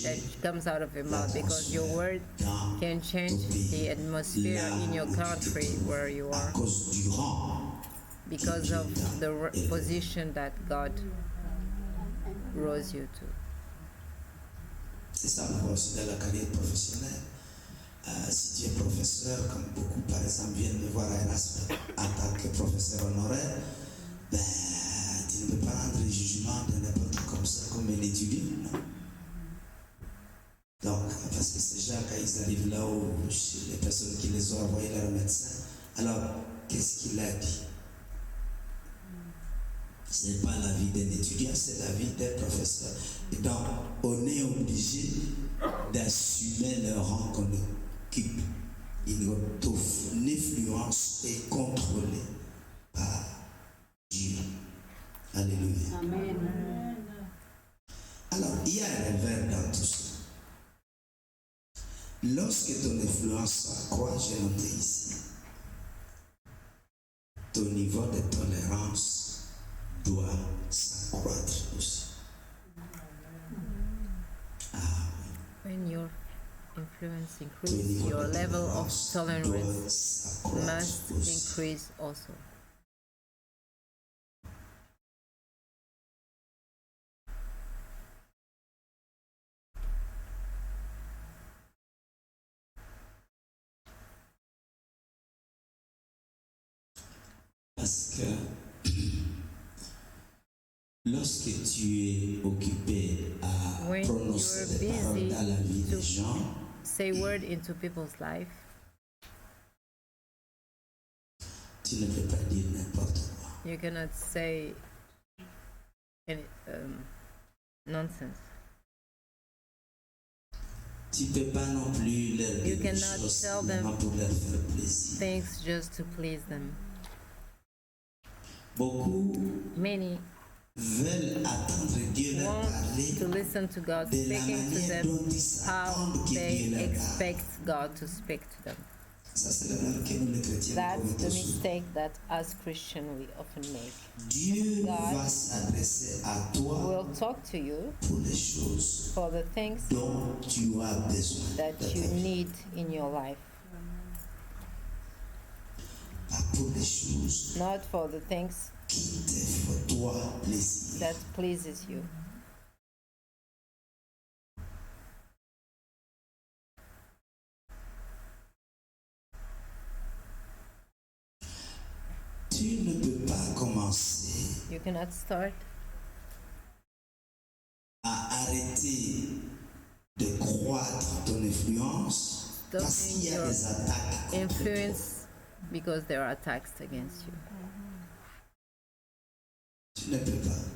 [SPEAKER 3] that comes out of your mouth, because your word can change the atmosphere in your country where you
[SPEAKER 1] À
[SPEAKER 3] are
[SPEAKER 1] cause du rang.
[SPEAKER 3] because of the position that God rose you to.
[SPEAKER 1] C'est ça, on voit aussi dans la carrière professionnelle. Si tu es professeur, comme beaucoup par exemple viennent me voir à Erasmus en tant que professeur honoraire, ben, tu ne peux pas rendre le jugement de n'importe qui comme ça, comme un étudiant, non? Donc, parce que ces gens, quand ils arrivent là-haut, chez les personnes qui les ont envoyés leur médecin, alors, qu'est-ce qu'il a dit? Ce n'est pas la vie d'un étudiant, c'est la vie d'un professeur. Et donc, on est obligé d'assumer le rang qu'on occupe. Une influence est contrôlée par Dieu. Alléluia.
[SPEAKER 4] Amen.
[SPEAKER 1] Alors, il y a un revers dans tout ça. Lorsque ton influence s'accroît, j'ai noté ici, ton niveau de tolérance doit s'accroître aussi. Ah oui.
[SPEAKER 3] When your influence increases, your level of tolerance must increase also.
[SPEAKER 1] Parce que Lorsque tu es occupé à
[SPEAKER 3] When
[SPEAKER 1] prononcer
[SPEAKER 3] you're
[SPEAKER 1] des paroles
[SPEAKER 3] busy
[SPEAKER 1] dans la vie
[SPEAKER 3] to
[SPEAKER 1] des gens,
[SPEAKER 3] say word into people's life,
[SPEAKER 1] tu ne peux pas dire n'importe quoi.
[SPEAKER 3] you cannot say any nonsense.
[SPEAKER 1] Tu ne peux pas non plus leur
[SPEAKER 3] You
[SPEAKER 1] dire des
[SPEAKER 3] cannot
[SPEAKER 1] choses
[SPEAKER 3] tell them
[SPEAKER 1] simplement pour leur faire plaisir.
[SPEAKER 3] things just to please them.
[SPEAKER 1] Beaucoup
[SPEAKER 3] Many
[SPEAKER 1] veulent attendre Dieu leur
[SPEAKER 3] want to
[SPEAKER 1] parler
[SPEAKER 3] listen to God
[SPEAKER 1] de la
[SPEAKER 3] speaking to
[SPEAKER 1] manière
[SPEAKER 3] them
[SPEAKER 1] dont ils
[SPEAKER 3] how
[SPEAKER 1] attendent que
[SPEAKER 3] they
[SPEAKER 1] Dieu leur parle.
[SPEAKER 3] expect God to speak to them.
[SPEAKER 1] Ça, c'est l'erreur que nous les chrétiens
[SPEAKER 3] That's the
[SPEAKER 1] commettons souvent.
[SPEAKER 3] mistake that as Christians we often make.
[SPEAKER 1] Dieu
[SPEAKER 3] God
[SPEAKER 1] va s'adresser à toi
[SPEAKER 3] We'll talk to you
[SPEAKER 1] pour les choses
[SPEAKER 3] for the things
[SPEAKER 1] dont tu as besoin.
[SPEAKER 3] that
[SPEAKER 1] dans
[SPEAKER 3] you
[SPEAKER 1] ta vie.
[SPEAKER 3] need in your life,
[SPEAKER 1] Pas pour les choses
[SPEAKER 3] not for the things
[SPEAKER 1] qui te font toi plaisir.
[SPEAKER 3] that pleases you.
[SPEAKER 1] Tu ne peux pas commencer
[SPEAKER 3] You cannot start
[SPEAKER 1] à arrêter de croître ton influence parce qu'il y a
[SPEAKER 3] your
[SPEAKER 1] des attaques contre toi.
[SPEAKER 3] influence because there are attacks against you.
[SPEAKER 1] Tu ne peux pas.